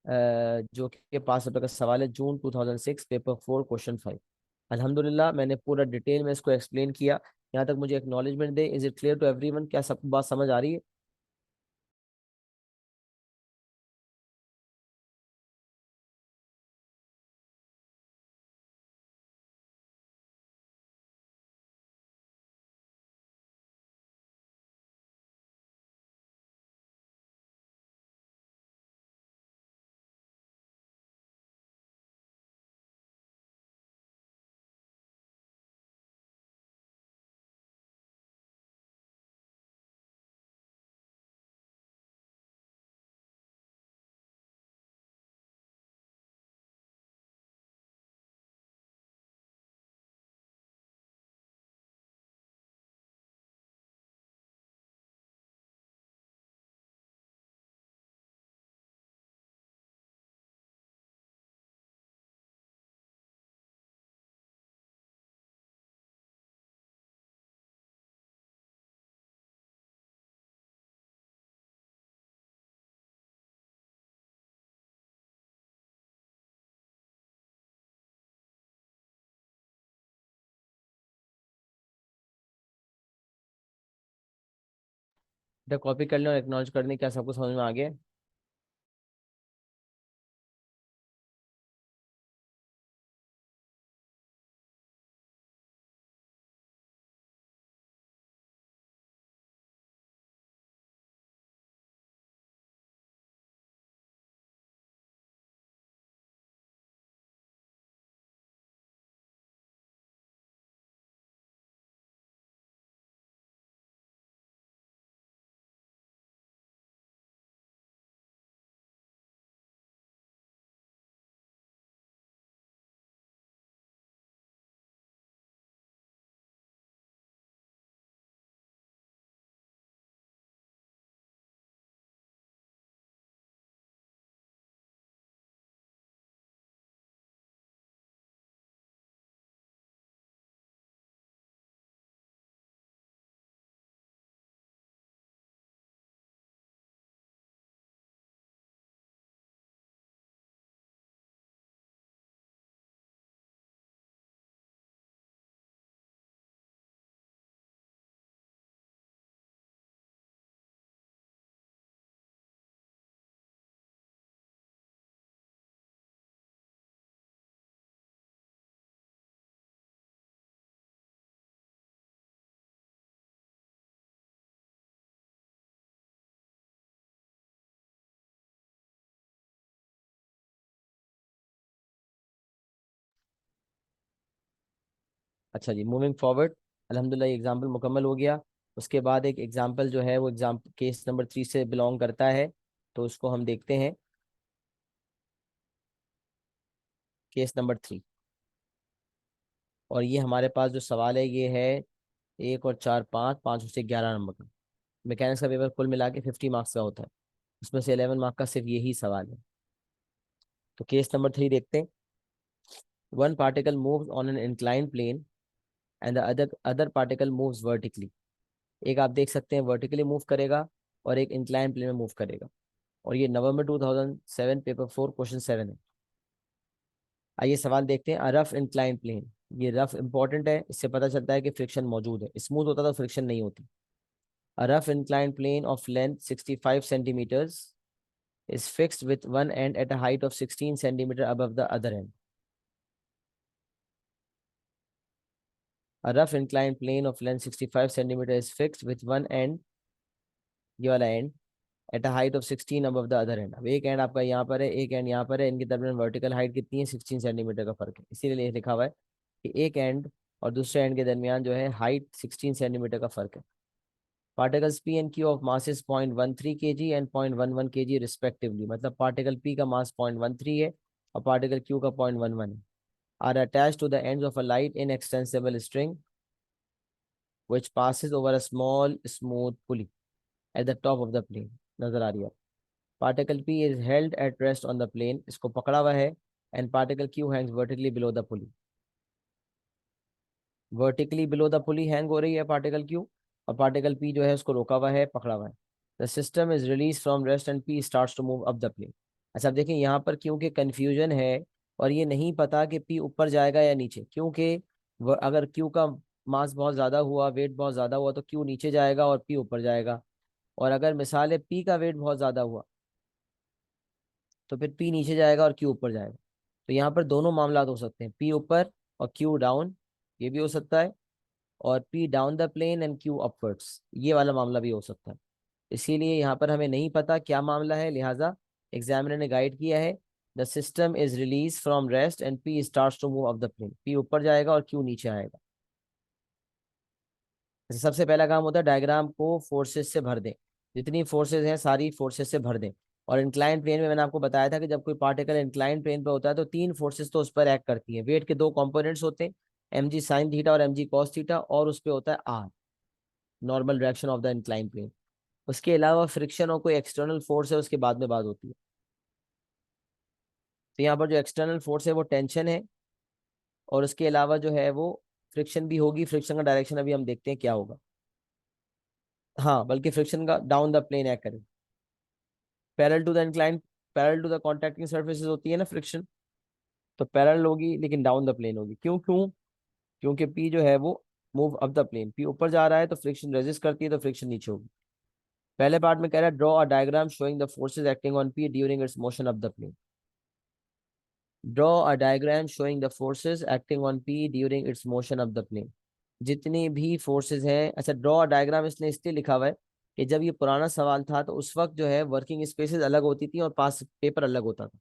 जो कि 5 रुपए का सवाल है, जून 2006, पेपर 4, क्वेश्चन 5। अल्हम्दुलिल्लाह मैंने पूरा डिटेल में इसको एक्सप्लेन किया। यहाँ तक मुझे एक्नॉलेजमेंट दे, is it clear to everyone? क्या सबको बात समझ आ रही है? बेटा कॉपी कर लें और एक्नॉलेज कर लें, क्या सबको समझ में आ गया? अच्छा जी, मूविंग फॉरवर्ड, अल्हम्दुलिल्लाह ये एग्जाम्पल मुकम्मल हो गया। उसके बाद एक एग्जाम्पल जो है वो एग्जाम केस नंबर 3 से बिलोंग करता है, तो उसको हम देखते हैं। केस नंबर 3, और ये हमारे पास जो सवाल है ये है 1 और 4 5, 5 से 11 नंबर का। मैकेनिक्स का पेपर कुल मिला के 50 मार्क्स का होता है, उसमें से 11 मार्क का सिर्फ यही सवाल है। तो केस नंबर 3 देखते हैं। One particle moves on an incline plane and the other particle moves vertically. एक आप देख सकते हैं वर्टिकली मूव करेगा और एक इंक्लाइन प्लेन में मूव करेगा, और ये नवंबर 2007 पेपर 4 क्वेश्चन 7 है। आइए सवाल देखते हैं। रफ इंक्लाइन प्लेन, ये रफ इंपॉर्टेंट है, इससे पता चलता है कि फ्रिक्शन मौजूद है। स्मूथ होता तो फ्रिक्शन नहीं होती। A rough inclined plane of length 65 centimeters is fixed with one end at a height of 16 centimeter above the other end. A rough inclined plane of length 65 centimeter is fixed with one end, ये वाला end, at a height of 16 above the other end. अब एक and आपका यहाँ पर है, एक and यहाँ पर है, इनके दरमियान वर्टिकल हाइट कितनी है? 16 सेंटीमीटर का फर्क है। इसीलिए लिखा हुआ है कि एक एंड और दूसरे एंड के दरमियान जो है हाइट 16 सेंटीमीटर का फर्क है। Particles P and Q of masses 0.13 kg and 0.11 kg respectively, मतलब पार्टिकल पी का मास 0.13 है और पार्टिकल क्यू का 0.11 है, R attach to the ends of a light inextensible string which passes over a small smooth pulley at the top of the plane। नजर आ रही है? Particle P is held at rest on the plane, इसको पकड़ा हुआ है, and particle Q hangs vertically below the pulley. Vertically below the pulley hang हो रही है पार्टिकल क्यू, और पार्टिकल पी जो है उसको रोका हुआ है, पकड़ा हुआ है। The system is release from rest and P starts to move up the plane. अच्छा, अब देखिए यहाँ पर क्योंकि कन्फ्यूजन है और ये नहीं पता कि पी ऊपर जाएगा या नीचे, क्योंकि अगर क्यू का मास बहुत ज़्यादा हुआ, वेट बहुत ज़्यादा हुआ, तो क्यू नीचे जाएगा और पी ऊपर जाएगा। और अगर मिसाल है पी का वेट बहुत ज़्यादा हुआ तो फिर पी नीचे जाएगा और क्यू ऊपर जाएगा। तो यहाँ पर दोनों मामला हो सकते हैं, पी ऊपर और क्यू डाउन, ये भी हो सकता है, और P down the plane and Q upwards, ये वाला मामला भी हो सकता है। इसीलिए यहाँ पर हमें नहीं पता क्या मामला है, लिहाजा एग्जामिनर ने गाइड किया है the system is release from rest and P starts to move off the plane. P ऊपर जाएगा और क्यू नीचे आएगा। जैसे सबसे पहला काम होता है डायग्राम को फोर्सेस से भर दें, जितनी फोर्सेस हैं सारी फोर्सेस से भर दें। और इंक्लाइन प्लेन में मैंने आपको बताया था कि जब कोई पार्टिकल इंक्लाइन प्लेन पे होता है तो 3 फोर्सेस तो उस पर एक्ट करती हैं। वेट के 2 कंपोनेंट्स होते हैं, एम जी साइन थीटा और एम जी कॉस थीटा, और उस पर होता है R, normal direction of the incline plane. उसके अलावा फ्रिक्शन और कोई एक्सटर्नल फोर्स है उसके बाद में बात होती है। तो यहाँ पर जो एक्सटर्नल फोर्स है वो टेंशन है, और उसके अलावा जो है वो फ्रिक्शन भी होगी। फ्रिक्शन का डायरेक्शन अभी हम देखते हैं क्या होगा। हाँ, बल्कि फ्रिक्शन का डाउन द प्लेन एक्ट करें, parallel to the incline, parallel to the contacting surfaces होती है ना फ्रिक्शन, तो पैरेलल होगी लेकिन डाउन द प्लेन होगी। क्यों क्यों? क्योंकि पी जो है वो move up the plane, P ऊपर जा रहा है तो फ्रिक्शन रेजिस्ट करती है, तो फ्रिक्शन नीचे होगी। पहले पार्ट में कह रहा है draw a diagram showing the forces acting on P during its motion up the plane. Draw a diagram showing the forces acting on P during its motion up the plane. जितनी भी forces हैं, अच्छा draw a diagram इसने इसलिए लिखा हुआ है कि जब ये पुराना सवाल था तो उस वक्त जो है वर्किंग स्पेसेस अलग होती थी और पास पेपर अलग होता था।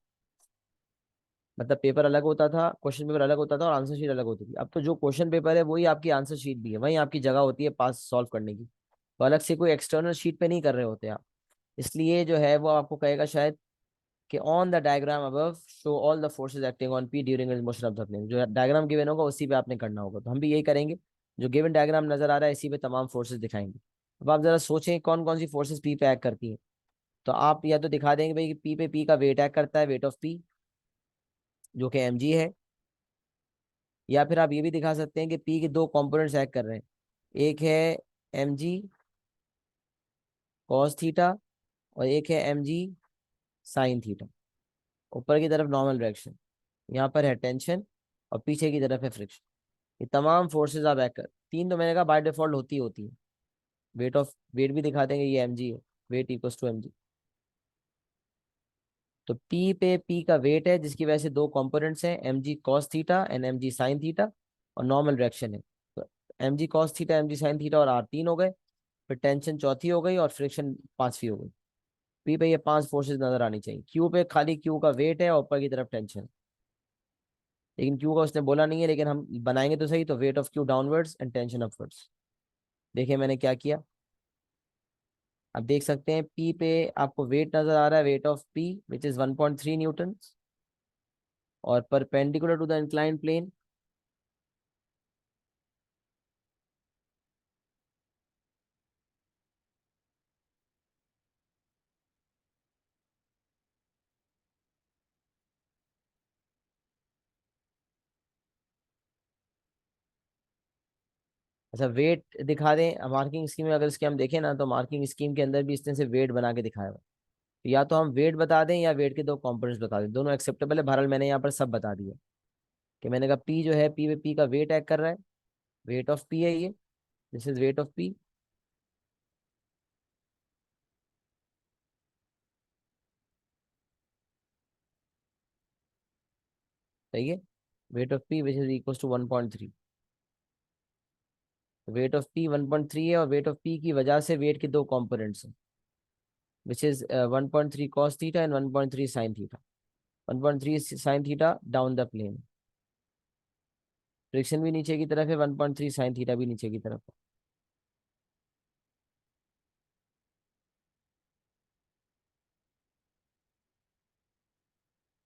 मतलब पेपर अलग होता था, क्वेश्चन पेपर अलग होता था और आंसर शीट अलग होती थी। अब तो जो क्वेश्चन पेपर है वही आपकी आंसर शीट भी है, वही आपकी जगह होती है पास सॉल्व करने की। तो अलग से कोई एक्सटर्नल शीट पे नहीं कर रहे होते आप। इसलिए जो है वो आपको कहेगा शायद कि on the diagram above show all the forces acting on P during motion of the plane. जो डायग्राम गिवन होगा उसी पे आपने करना होगा, तो हम भी यही करेंगे। जो गिवन डायग्राम नजर आ रहा है इसी पे तमाम फोर्सेज दिखाएंगे। अब आप जरा सोचें कौन कौन सी फोर्सेज पी पे एक्ट करती हैं। तो आप या तो दिखा देंगे भाई कि पी पे पी का वेट एक्ट करता है, वेट ऑफ पी, जो कि एम जी है। या फिर आप ये भी दिखा सकते हैं कि पी के 2 कंपोनेंट्स एक्ट कर रहे हैं, एक है एम जी कॉस थीटा और एक है एम जी साइन थीटा। ऊपर की तरफ नॉर्मल डायरेक्शन, यहाँ पर है टेंशन, और पीछे की तरफ है फ्रिक्शन। ये तमाम फोर्सेज आप एक्ट कर, तीन तो मैंने कहा बाय डिफॉल्ट होती है। वेट ऑफ, वेट भी दिखा देंगे, ये एम जी है, weight equals to M G. तो पी पे पी का वेट है जिसकी वजह से 2 कंपोनेंट्स हैं, M G cos theta and M G sine theta, और नॉर्मल डायरेक्शन है। तो M G cos theta, M G sine theta और आर 3 हो गए, फिर टेंशन चौथी हो गई और फ्रिक्शन 5वीं हो गई। पी पे ये 5 फोर्सेज नजर आनी चाहिए। क्यू पे खाली क्यू का वेट है और ऊपर की तरफ टेंशन। लेकिन क्यू का उसने बोला नहीं है, लेकिन हम बनाएंगे तो सही। तो weight of Q downwards and tension upwards. देखिए मैंने क्या किया। अब देख सकते हैं पी पे आपको वेट नजर आ रहा है, weight of P which is 1.3 newton, और perpendicular to the incline plane. अच्छा वेट दिखा दें मार्किंग स्कीम में, अगर इसके हम देखें ना, तो मार्किंग स्कीम के अंदर भी इस तरह से वेट बना के दिखाया हुआ है। तो या तो हम वेट बता दें या वेट के दो कंपोनेंट्स बता दें, दोनों एक्सेप्टेबल है। बहरहाल मैंने यहाँ पर सब बता दिया कि मैंने कहा पी जो है, पी पे पी का वेट ऐड कर रहा है, वेट ऑफ पी है ये, this is weight of P. सही है, weight of P which is equal to 1.3। Weight of P 1.3 है, और वेट ऑफ पी की वजह से वेट के दो कंपोनेंट्स हैं, which is 1.3 cos theta and 1.3 sine theta. 1.3 sine theta down the plane, friction भी नीचे की तरफ है, 1.3 साइन थीटा भी नीचे की तरफ है।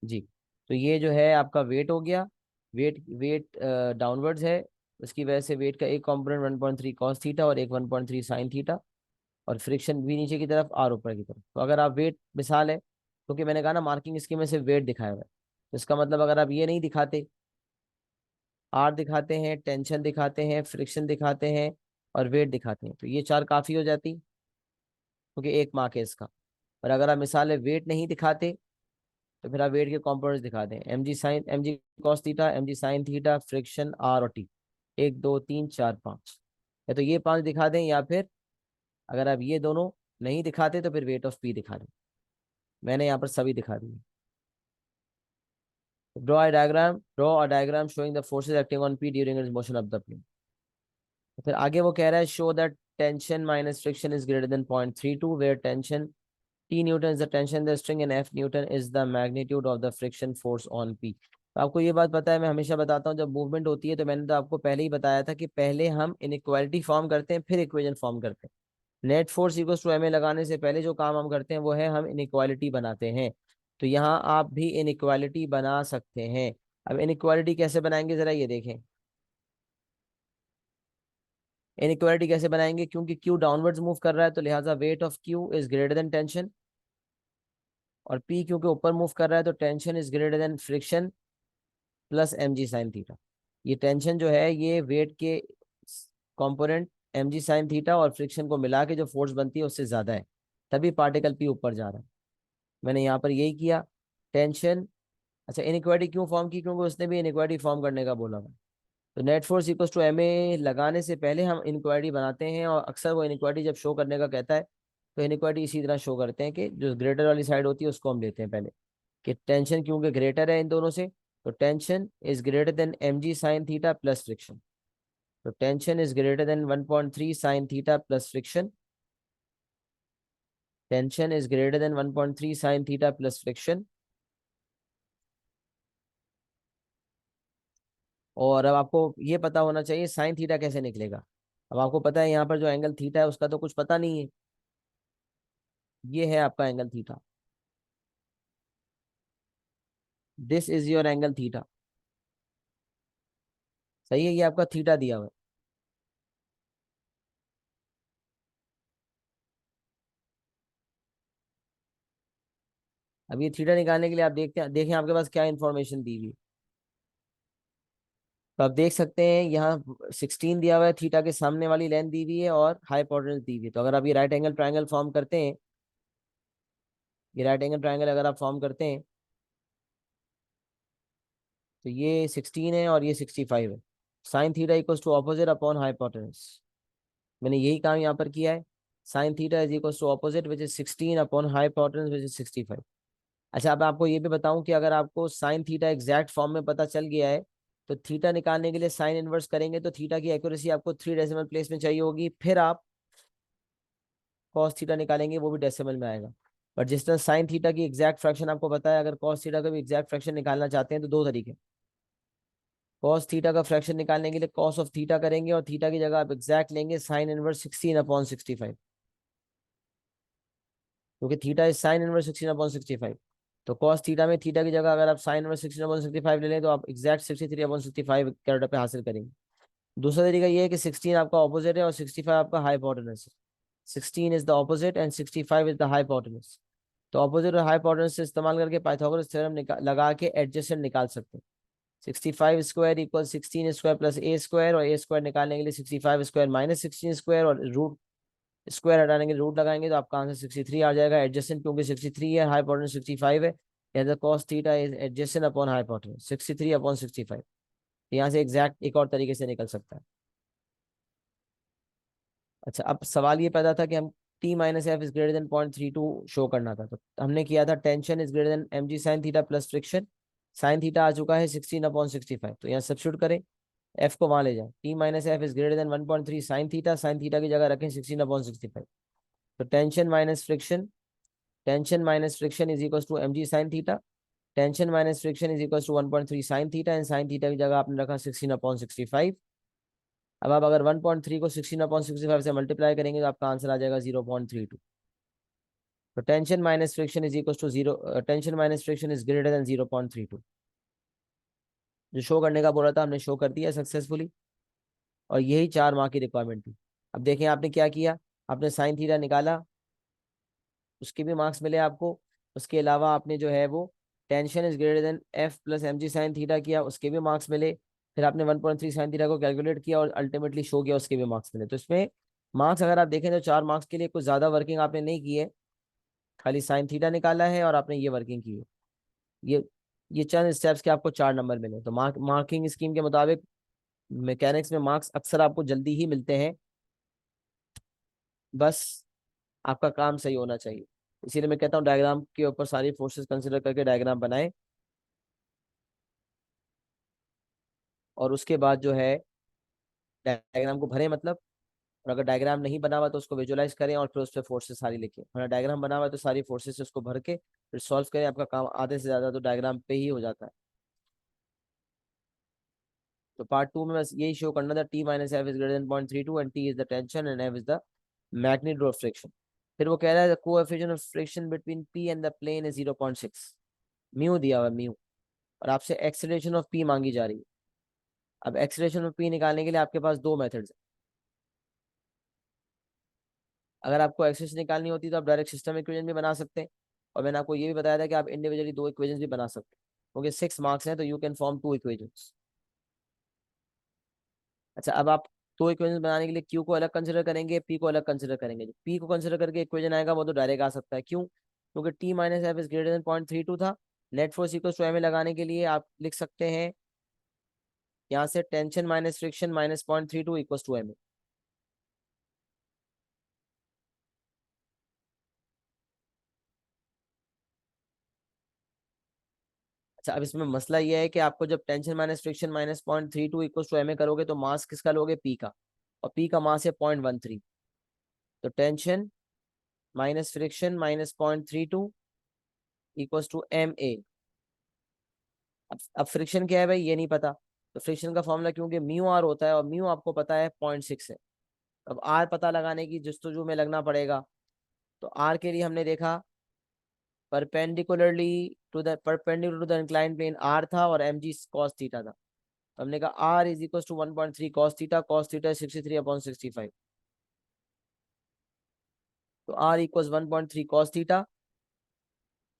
जी, तो ये जो है आपका वेट हो गया। वेट वेट डाउनवर्ड्स है, उसकी वजह से वेट का एक कंपोनेंट 1.3 कॉस थीटा और एक 1.3 साइन थीटा, और फ्रिक्शन भी नीचे की तरफ आर ऊपर की तरफ। तो अगर आप वेट मिसाल है, क्योंकि मैंने कहा ना मार्किंग स्कीम में सिर्फ वेट दिखाया हुआ है, तो इसका मतलब अगर आप ये नहीं दिखाते, आर दिखाते हैं, टेंशन दिखाते हैं, फ्रिक्शन दिखाते हैं, और वेट दिखाते हैं, तो ये चार काफी हो जाती, क्योंकि एक मार्क है इसका। और अगर आप मिसाल है वेट नहीं दिखाते, तो फिर आप वेट के कंपोनेंट्स दिखा दें, M G cos theta, M G sine theta, friction, R और टी। एक दो तीन चार पाँच, या तो ये पांच दिखा दें, या फिर अगर आप ये दोनों नहीं दिखाते तो फिर वेट ऑफ पी दिखा दें। मैंने यहाँ पर सभी दिखा दिए। Draw a diagram showing the forces acting on P during its motion of the plane. फिर आगे वो कह रहा है show that tension minus friction is greater than 0.32, where tension T Newton is the tension in the string and F Newton is the magnitude of the friction force on P। तो आपको ये बात पता है, मैं हमेशा बताता हूँ, जब मूवमेंट होती है तो मैंने तो आपको पहले ही बताया था कि पहले हम इनइक्वालिटी फॉर्म करते हैं, फिर इक्वेशन फॉर्म करते हैं। Net force equals to M A लगाने से पहले जो काम हम करते हैं वो है हम इनइक्वालिटी बनाते हैं। तो यहाँ आप भी इनइक्वालिटी बना सकते हैं। अब इनइक्वालिटी कैसे बनाएंगे जरा ये देखें। इनइक्वालिटी कैसे बनाएंगे, क्योंकि क्यू डाउनवर्ड्स मूव कर रहा है, तो लिहाजा weight of Q is greater than tension, और पी क्योंकि ऊपर मूव कर रहा है तो tension is greater than friction plus M G sine theta. ये टेंशन जो है ये वेट के component M G sine theta और फ्रिक्शन को मिला के जो फोर्स बनती है उससे ज्यादा है, तभी पार्टिकल पी ऊपर जा रहा है। मैंने यहाँ पर यही किया। टेंशन, अच्छा इनइक्वालिटी क्यों फॉर्म की, क्योंकि उसने भी इनइक्वालिटी फॉर्म करने का बोला था। तो net force equal to M A लगाने से पहले हम इनक्वालिटी बनाते हैं, और अक्सर वो इनक्वालिटी जब शो करने का कहता है तो इनक्वालिटी इसी तरह शो करते हैं कि जो ग्रेटर वाली साइड होती है उसको हम लेते हैं पहले, कि टेंशन क्योंकि ग्रेटर है इन दोनों से, तो tension is greater than M G sine theta plus friction. तो tension is greater than 1.3 sine theta plus friction. Tension is greater than 1.3 sine theta plus friction. और अब आपको ये पता होना चाहिए साइन थीटा कैसे निकलेगा। अब आपको पता है यहाँ पर जो एंगल थीटा है उसका तो कुछ पता नहीं है, ये है आपका angle theta, this is your angle theta. सही है, ये आपका थीटा दिया हुआ है। अब ये थीटा निकालने के लिए आप देखते हैं, देखें आपके पास क्या इंफॉर्मेशन दी हुई है। तो आप देख सकते हैं यहाँ 16 दिया हुआ है, थीटा के सामने वाली लेंथ दी हुई है, और हाइपोटेन्यूज दी हुई है। तो अगर आप ये राइट एंगल ट्रायंगल फॉर्म करते हैं, ये राइट एंगल ट्रायंगल अगर आप फॉर्म करते हैं, तो ये 16 है और ये 65 है। Sine theta equals to opposite upon hypotenuse. मैंने यही काम यहाँ पर किया है। Sine theta is equals to opposite which is 16 upon hypotenuse which is 65। अच्छा, अब आपको ये भी बताऊं कि अगर आपको साइन थीटा एग्जैक्ट फॉर्म में पता चल गया है, तो थीटा निकालने के लिए साइन इनवर्स करेंगे, तो थीटा की एक्यूरेसी आपको 3 डेसिमल प्लेस में चाहिए होगी, फिर आप कॉस थीटा निकालेंगे वो भी डेसिमल में आएगा। बट जिस तरह साइन थीटा की एग्जैक्ट फ्रैक्शन आपको पता है, अगर कॉस थीटा का भी एग्जैक्ट फ्रैक्शन निकालना चाहते हैं तो दो तरीके। कॉस थीटा का फ्रैक्शन निकालने के लिए कॉस ऑफ थीटा करेंगे और थीटा की जगह आप एग्जैक्ट लेंगे साइन इनवर्स 16/65, क्योंकि थीटा इज साइन इनवर्स 16/65। तो कॉस थीटा में थीटा की जगह अगर आप साइन इनवर्स 16/65 ले लें तो आप एग्जैक्ट 63/65 कैरेक्टर पे हासिल करेंगे। दूसरा तरीका ये है कि 16 आपका ऑपोजिट है और 65 आपका हाइपोटेनस है। 16 is the opposite and 65 is the hypotenuse. तो ऑपोजिट और हाइपोटेनस से इस्तेमाल करके पाइथागोरस थ्योरम लगा के एडजेसेंट निकाल सकते हैं। 65 स्क्वायर इक्वल 16 स्क्वायर प्लस ए स्क्वायर, और ए स्क्वायर निकालने के लिए 65 स्क्वायर माइनस 16 स्क्वायर, और रूट स्क्वायर हटाने के लिए रूट लगाएंगे तो आपका आंसर 63 आ जाएगा। एडजेसेंट क्योंकि 63 है, हाइपोटेनस 65 है, यहाँ cos theta is adjacent upon hypotenuse 63/65। यहाँ से एग्जैक्ट एक और तरीके से निकल सकता है। अच्छा, अब सवाल ये पैदा था कि हम t minus F is greater than 0.32 show करना था, तो हमने किया था tension is greater than mg sine theta plus friction. Sine theta आ चुका है 16/65, तो यहाँ सब्स्टिट्यूट करें, एफ को वहां ले जाए। t minus F is greater than 1.3 sine theta की जगह रखें 16/65। तो tension minus friction is equal to mg sine theta. Tension minus friction is equal to 1.3 sine theta, and sine theta की जगह आपने रखा 16/65। अब आप अगर 1.3 को 16/65 से मल्टीप्लाई करेंगे तो आपका आंसर आ जाएगा 0.32। तो tension minus friction is equal to zero, tension minus friction is greater than 0.32। जो शो करने का बोला था हमने शो कर दिया सक्सेसफुली, और यही 4 मार्क की रिक्वायरमेंट थी। अब देखें आपने क्या किया, आपने साइन थीटा निकाला, उसके भी मार्क्स मिले आपको। उसके अलावा आपने जो है वो tension is greater than F plus M G sine theta किया, उसके भी मार्क्स मिले। फिर आपने 1.3 साइन थीटा को कैलकुलेट किया और अल्टीमेटली शो किया, उसके भी मार्क्स मिले। तो इसमें मार्क्स अगर आप देखें तो 4 मार्क्स के लिए कुछ ज़्यादा वर्किंग आपने नहीं की है, खाली साइन थीटा निकाला है और आपने ये वर्किंग की है। ये ये चंद स्टेप्स के आपको 4 नंबर मिले। तो मार्किंग स्कीम के मुताबिक मैकेनिक्स में मार्क्स अक्सर आपको जल्दी ही मिलते हैं, बस आपका काम सही होना चाहिए। इसीलिए मैं कहता हूँ डायग्राम के ऊपर सारी फोर्सेस कंसिडर करके डायग्राम बनाएं, और उसके बाद जो है डायग्राम को भरें मतलब। और अगर डायग्राम नहीं बना हुआ तो उसको विजुअलाइज करें और फिर उस पर फोर्सेस सारी लिखें, वरना डायग्राम बना हुआ है तो सारी फोर्सेस से उसको भर के फिर सॉल्व करें। आपका काम आधे से ज्यादा तो डायग्राम पे ही हो जाता है। तो पार्ट 2 में बस यही शो करना था, T minus F is greater than 0.32 and T is the tension and F is the magnitude of friction. फिर वो कह रहा है coefficient of friction between P and the plane is 0.6, mu दिया हुआ म्यू, और आपसे एक्सेलरेशन ऑफ पी मांगी जा रही है। अब एक्सेलरेशन ऑफ पी निकालने के लिए आपके पास 2 मेथड्स हैं। अगर आपको एक्सेस निकालनी होती तो आप डायरेक्ट सिस्टम इक्वेशन भी बना सकते हैं, और मैंने आपको ये भी बताया था कि आप इंडिविजुअली 2 इक्वेशन भी बना सकते हैं, क्योंकि 6 मार्क्स हैं तो यू कैन फॉर्म 2 इक्वेशंस। अच्छा, अब आप 2 इक्वेशन बनाने के लिए क्यू को अलग कंसिडर करेंगे, पी को अलग कंसिडर करेंगे। जो पी को कंसिडर करके इक्वेशन आएगा वो तो डायरेक्ट आ सकता है, क्यों? क्योंकि T minus F is greater than 0.32 था। Net force equal to M A लगाने के लिए आप लिख सकते हैं यहाँ से tension minus friction minus 0.32 equal to M A. अच्छा, अब इसमें मसला ये है कि आपको जब tension minus friction minus 0.32 equal to M A करोगे तो मास किसका लोगे? पी का, और पी का मास है 0.13। तो tension minus friction minus 0.32 equal to M A. अब फ्रिक्शन क्या है भाई, ये नहीं पता। तो फ्रिक्शन का फॉर्मूला क्योंकि म्यू आर होता है, और म्यू आपको पता है 0.6 है। अब आर पता लगाने की जस्तुजू में लगना पड़ेगा। तो आर के लिए हमने देखा perpendicular to the incline plane R था, और एम जी कॉस थीटा था। तो हमने कहा R is equal to 1.3 cos theta 63/65। तो R equal 1.3 cos theta,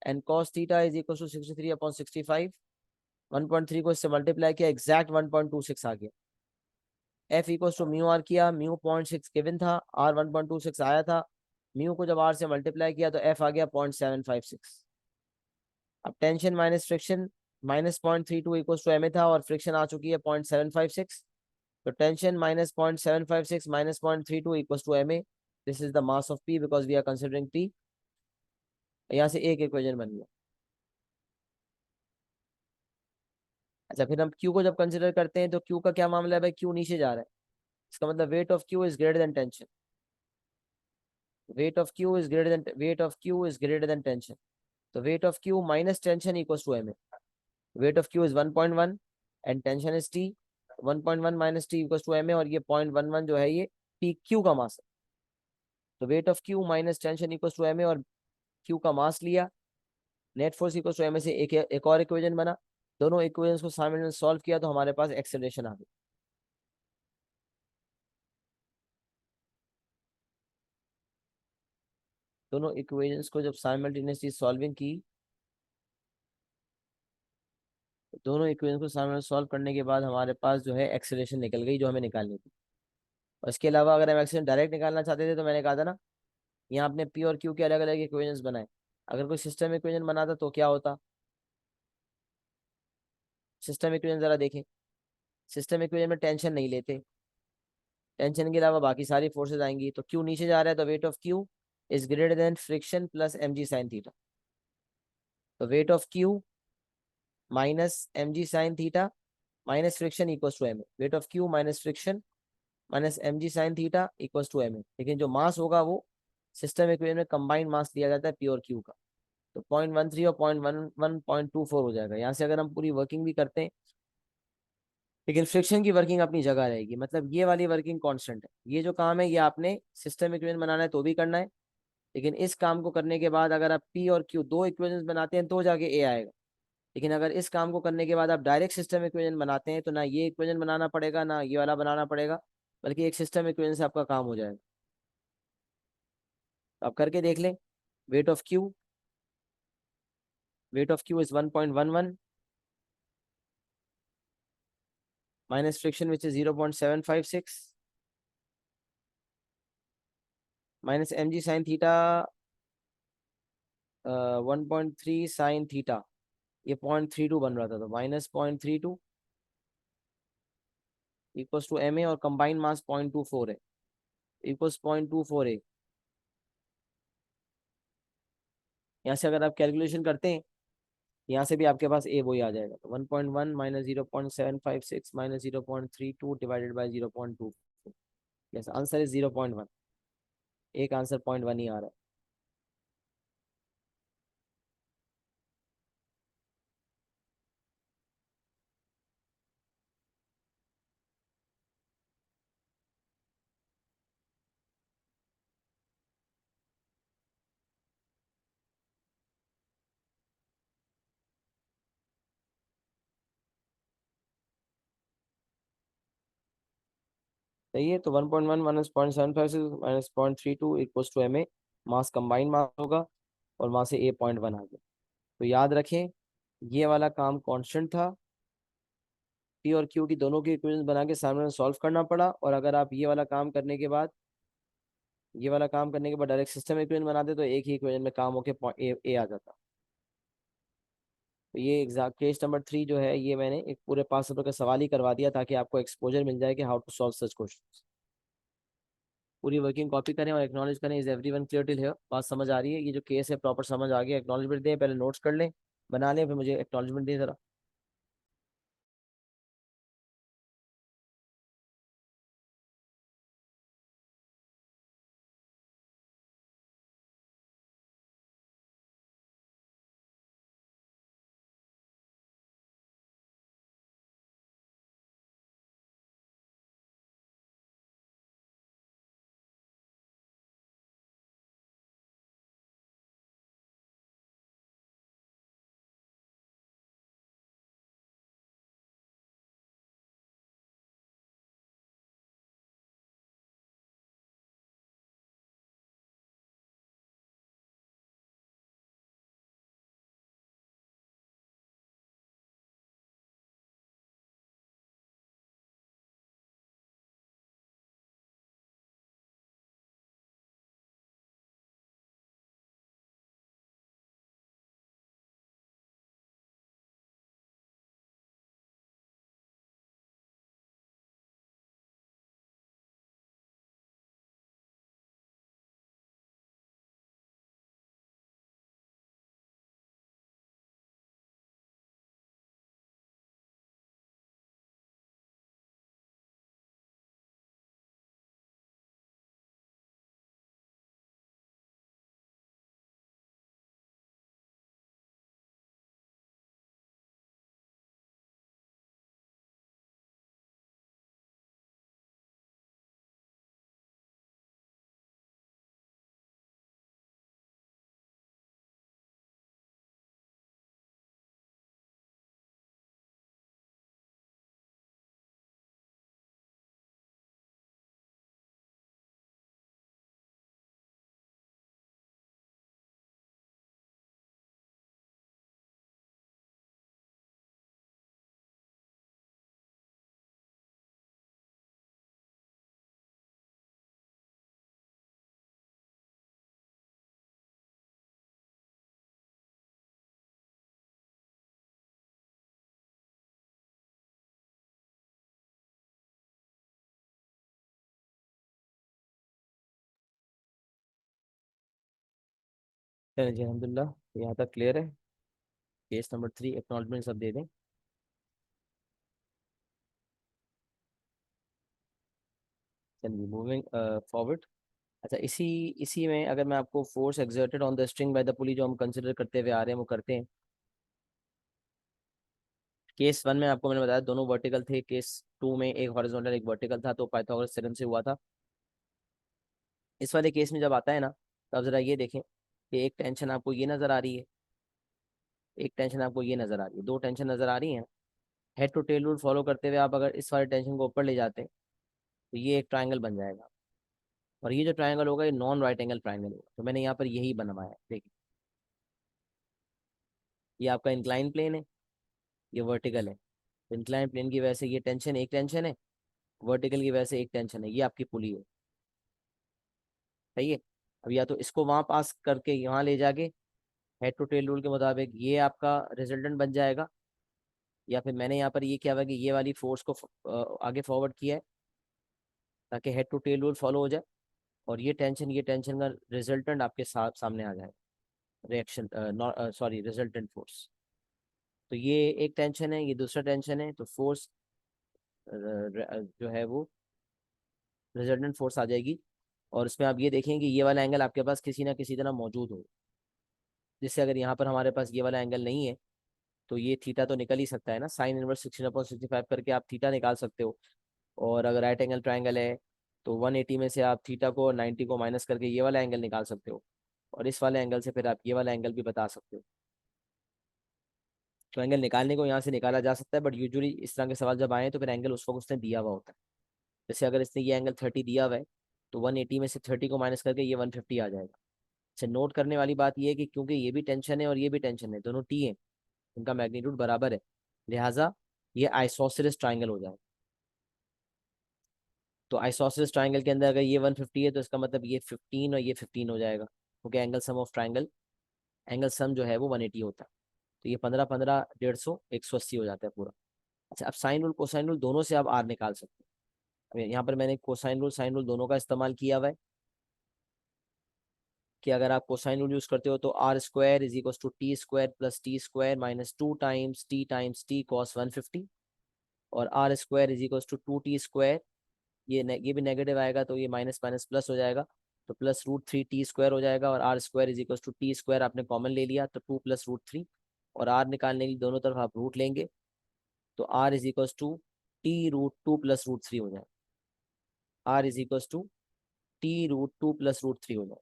and cos theta is equal to 63/65। 1.3 को इससे मल्टीप्लाई किया, एग्जैक्ट 1.26 आ गया। F equal to mu R किया, म्यू 0.6 गिवन था, आर 1.26 आया था। म्यू को जब आर से मल्टीप्लाई किया तो एफ आ गया 0.756। अब tension minus friction minus 0.32 equal to M A था, और फ्रिक्शन आ चुकी है 0.756। तो tension minus 0.756 minus 0.32 equal to M A. This is the mass of P because we are considering P. यहाँ से एक इक्वेशन बन गया। अच्छा, फिर हम क्यू को जब कंसिडर करते हैं तो क्यू का क्या मामला है भाई? क्यू नीचे जा रहा है, इसका मतलब weight of Q is greater than tension. Weight of Q is greater than tension. तो weight of Q minus tension equals to M A. Weight of Q is 1.1 and tension is T. 1.1 minus T equal to M A, और ये 0.11 जो है ये P Q का mass है। तो weight of Q minus tension equal to M A, और Q का मास लिया, net force equal to M A से एक और इक्वेशन बना। दोनों इक्वेशंस को सामने सॉल्व किया तो हमारे पास एक्सेलरेशन आ गई। दोनों इक्वेशंस को जब साइमल्टेनियसली सॉल्विंग की, दोनों इक्वेशन को सामने सॉल्व करने के बाद हमारे पास जो है एक्सेलरेशन निकल गई जो हमें निकालनी थी। और इसके अलावा अगर हम एक्सेलरेशन डायरेक्ट निकालना चाहते थे तो मैंने कहा था ना, यहाँ आपने पी और क्यू के अलग अलग इक्वेशंस बनाए। अगर कोई सिस्टम इक्वेशन बनाता तो क्या होता, सिस्टम इक्वेशन जरा देखें। सिस्टम इक्वेशन में टेंशन नहीं लेते, टेंशन के अलावा बाकी सारी फोर्सेज आएंगी। तो क्यू नीचे जा रहा है तो weight of Q is greater than friction plus M G sine theta. तो weight of Q minus M G sine theta minus friction equals to M A. Weight of Q minus friction minus M G sine theta equals to M A. लेकिन जो mass होगा वो system equation में combined mass दिया जाता है P और Q का। तो 0.13 और 0.11 0.24 हो जाएगा। यहाँ से अगर हम पूरी वर्किंग भी करते हैं, लेकिन फ्रिक्शन की वर्किंग अपनी जगह रहेगी, मतलब ये वाली वर्किंग कांस्टेंट है। ये जो काम है ये आपने सिस्टम इक्वेशन बनाना है तो भी करना है, लेकिन इस काम को करने के बाद अगर आप पी और क्यू दो इक्वेशंस बनाते हैं तो जाके ए आएगा। लेकिन अगर इस काम को करने के बाद आप डायरेक्ट सिस्टम इक्वेशन बनाते हैं तो ना ये इक्वेशन बनाना पड़ेगा ना ये वाला बनाना पड़ेगा, बल्कि एक सिस्टम इक्वेशन से आपका काम हो जाएगा। तो आप करके देख लें। Weight of Q, weight of Q is 1.11 minus friction which is 0.756 minus M G sine theta 1.3 sine theta. ये 0.32 बन रहा था तो minus 0.32 equals to M A, और कंबाइंड मास 0.24 है, इक्वल्स 0.24 ए। यहाँ से अगर आप कैलकुलेशन करते हैं, यहाँ से भी आपके पास ए वही आ जाएगा। तो 1.1 minus 0.756 minus 0.32 divided by 0.2। Yes, answer is 0.1। एक आंसर 0.1 ही आ रहा है। सही है। तो 1.1 minus 0.756 minus 0.32 equals to M A, mass combined mass होगा, और वहां से ए 0.1 आ गया। तो याद रखें, ये वाला काम कांस्टेंट था। पी और क्यू की दोनों की इक्वेशन बना के सामने सॉल्व करना पड़ा, और अगर आप ये वाला काम करने के बाद, ये वाला काम करने के बाद डायरेक्ट सिस्टम इक्वेशन बनाते तो एक ही इक्वेशन में काम होके ए आ जाता। तो ये एग्जाम केस नंबर 3 जो है ये मैंने एक पूरे 5 पेपर का सवाल ही करवा दिया ताकि आपको एक्सपोजर मिल जाए कि how to solve such question. पूरी वर्किंग कॉपी करें और एक्नॉलेज करें। Is everyone clear till here? बात समझ आ रही है? ये जो केस है प्रॉपर समझ आ गया? एक्नॉलेजमेंट दें, पहले नोट्स कर लें, बना लें, फिर मुझे एक्नॉलेजमेंट दें जरा। चलिए जी अलहमदिल्ला, यहाँ तक क्लियर है। केस नंबर 3 एक्नॉलेजमेंट सब दे दें। चलिए मूविंग फॉरवर्ड। अच्छा, इसी इसी में अगर मैं आपको force exerted on the string by the पुली जो हम कंसिडर करते हुए आ रहे हैं वो करते हैं। केस 1 में आपको मैंने बताया दोनों वर्टिकल थे, केस 2 में एक हॉरिजॉन्टल एक वर्टिकल था, तो पाइथागोरस थ्योरम से हुआ था। इस वाले केस में जब आता है ना, तो आप जरा ये देखें कि एक टेंशन आपको ये नजर आ रही है, एक टेंशन आपको ये नजर आ रही है, दो टेंशन नजर आ रही हैं। Head to tail rule follow करते हुए आप अगर इस वाले टेंशन को ऊपर ले जाते हैं तो ये एक ट्राइंगल बन जाएगा। और ये जो ट्राइंगल होगा ये नॉन राइट एंगल ट्राइंगल होगा, तो मैंने यहाँ पर यही बनवाया है। देखिए, ये आपका इंक्लाइन प्लेन है, ये वर्टिकल है। तो इंक्लाइन प्लेन की वजह से ये टेंशन एक टेंशन है, वर्टिकल की वजह से एक टेंशन है, ये आपकी पुली है। सही है। अब या तो इसको वहां पास करके यहाँ ले जाके हेड टू टेल रूल के मुताबिक ये आपका रिजल्टेंट बन जाएगा, या फिर मैंने यहाँ पर ये किया हुआ कि ये वाली फोर्स को आगे फॉरवर्ड किया है ताकि head to tail rule follow हो जाए, और ये टेंशन का रिजल्टेंट आपके साथ सामने आ जाए। Reaction, sorry, resultant force. तो ये एक टेंशन है, ये दूसरा टेंशन है, तो फोर्स जो है वो रिजल्टेंट फोर्स आ जाएगी। और इसमें आप ये देखें कि ये वाला एंगल आपके पास किसी ना किसी तरह मौजूद हो, जिससे अगर यहाँ पर हमारे पास ये वाला एंगल नहीं है तो ये थीटा तो निकल ही सकता है ना, साइन इनवर्स 16/65 करके आप थीटा निकाल सकते हो। और अगर राइट एंगल ट्राइंगल है तो 180 में से आप थीटा को 90 को माइनस करके ये वाला एंगल निकाल सकते हो, और इस वाले एंगल से फिर आप ये वाला एंगल भी बता सकते हो। तो एंगल निकालने को यहाँ से निकाला जा सकता है, बट यूजुअली इस तरह के सवाल जब आए तो फिर एंगल उस वक्त उसने दिया हुआ होता है। जैसे अगर इसने ये एंगल 30 दिया हुआ है तो 180 में से 30 को माइनस करके ये 150 आ जाएगा। अच्छा, नोट करने वाली बात ये है कि क्योंकि ये भी टेंशन है और ये भी टेंशन है, दोनों टी है, उनका मैग्नीट्यूड बराबर है, लिहाजा ये आइसोसेलेस ट्राइंगल हो जाए। तो आइसोसेलेस ट्राइंगल के अंदर अगर ये 150 है तो इसका मतलब ये 15 और ये 15 हो जाएगा, क्योंकि angle sum of triangle, angle sum जो है वो 180 होता है। तो ये 15 15 150 180 हो जाता है पूरा। अच्छा, अब साइन रूल कोसाइन रूल दोनों से आप आर निकाल सकते हैं। अब यहाँ पर मैंने कोसाइन रूल साइन रूल दोनों का इस्तेमाल किया हुआ है कि अगर आप कोसाइन रूल यूज करते हो तो R square is equal to T square plus T square minus times T cos 150, और R square is equal to 2t square, ये भी नेगेटिव आएगा तो ये माइनस माइनस प्लस हो जाएगा, तो प्लस √3t² हो जाएगा, और R square is equal to T square आपने कॉमन ले लिया तो 2 + √3, और आर निकालने के लिए दोनों तरफ आप रूट लेंगे, तो आर इज इक्वल टू टी√2 + √3 हो जाए। आर इज इक्वल टू टी√2 + √3 हो जाए।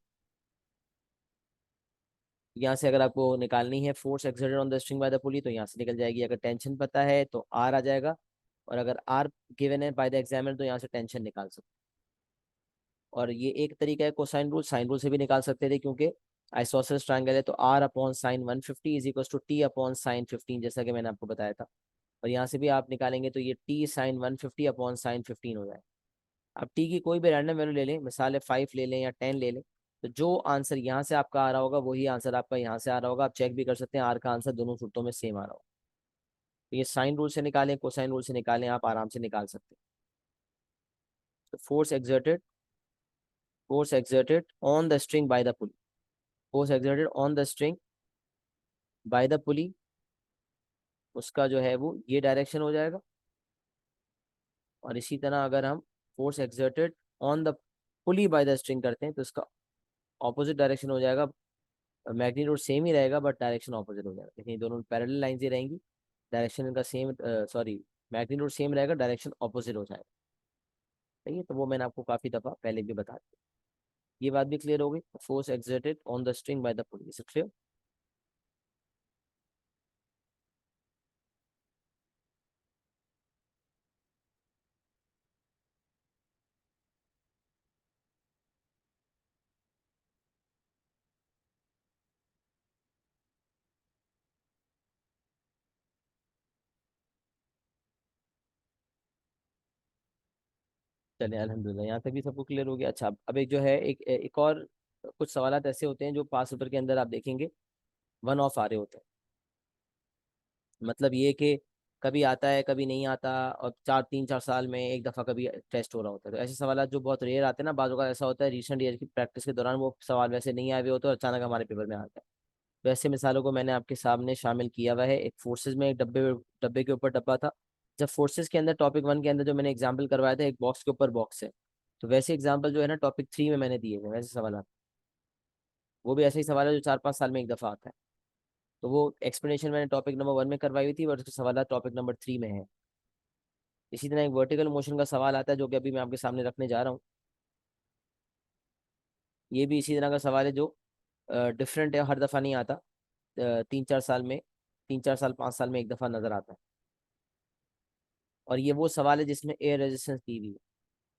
यहाँ से अगर आपको निकालनी है force exerted on the string by the पुली तो यहाँ से निकल जाएगी। अगर टेंशन पता है तो आर आ जाएगा, और अगर आर गिवन है बाय द एग्जामिनर तो यहाँ से टेंशन निकाल सकते। और ये एक तरीका है कोसाइन रूल, साइन रूल से भी निकाल सकते थे, क्योंकि आइसोसेलेस ट्रायंगल है तो R upon sine 150 is equal to T upon sine 15, जैसा कि मैंने आपको बताया था। और यहाँ से भी आप निकालेंगे तो ये टी साइन 150 अपॉन साइन 15 हो जाए। अब टी की कोई भी रैंडम वैल्यू ले लें, मिसाल है 5 ले लें या 10 ले लें, तो जो आंसर यहाँ से आपका आ रहा होगा वही आंसर आपका यहाँ से आ रहा होगा। आप चेक भी कर सकते हैं आर का आंसर दोनों सूत्रों में सेम आ रहा होगा। तो ये साइन रूल से निकालें कोसाइन रूल से निकालें, आप आराम से निकाल सकते हैं। तो force exerted on the string by the pulley, force exerted on the string by the पुली, उसका जो है वो ये डायरेक्शन हो जाएगा। और इसी तरह अगर हम force exerted on the pulley by the string करते हैं तो इसका ऑपोजिट डायरेक्शन हो जाएगा। मैग्नीट्यूड सेम ही रहेगा बट डायरेक्शन ऑपोजिट हो जाएगा, लेकिन दोनों पैरेलल लाइंस ही रहेंगी, डायरेक्शन इनका सेम, सॉरी, मैग्नीट्यूड सेम रहेगा, डायरेक्शन ऑपोजिट हो जाएगा। सही है, तो वो मैंने आपको काफी दफा पहले भी बता दिया। ये बात भी क्लियर हो गई। Force exerted on the string by the pulley, is it clear? चलिए अल्हम्दुलिल्लाह, यहाँ तक भी सबको क्लियर हो गया। अच्छा, अब एक जो है एक एक और कुछ सवाल ऐसे होते हैं जो पास पेपर के अंदर आप देखेंगे वन ऑफ आ रहे होते हैं। मतलब ये कि कभी आता है कभी नहीं आता, और 4 3 4 साल में एक दफ़ा कभी टेस्ट हो रहा होता है। तो ऐसे सवाल जो बहुत रेयर आते हैं ना, बाज़ का ऐसा होता है रिसेंट ईयर की प्रैक्टिस के दौरान वो सवाल वैसे नहीं आए हुए होते और अचानक हमारे पेपर में आता है। वैसे मिसालों को मैंने आपके सामने शामिल किया हुआ है। एक फोर्सेज में एक डब्बे डब्बे के ऊपर डब्बा था। जब फोर्सेज के अंदर टॉपिक 1 के अंदर जो मैंने एग्जाम्पल करवाया था, एक बॉक्स के ऊपर बॉक्स है, तो वैसे एग्जाम्पल जो है ना टॉपिक 3 में मैंने दिए हुए वैसे सवाल। वो भी ऐसे ही सवाल है जो 4 5 साल में एक दफ़ा आता है। तो वो एक्सप्लेनेशन मैंने टॉपिक नंबर 1 में करवाई हुई थी और उसके सवाल टॉपिक नंबर 3 में है। इसी तरह एक वर्टिकल मोशन का सवाल आता है जो कि अभी मैं आपके सामने रखने जा रहा हूँ। ये भी इसी तरह का सवाल है जो डिफरेंट है, हर दफ़ा नहीं आता। 3 4 साल में, 3 4 साल 5 साल में एक दफ़ा नज़र आता है। और ये वो सवाल है जिसमें एयर रेजिस्टेंस दी हुई है।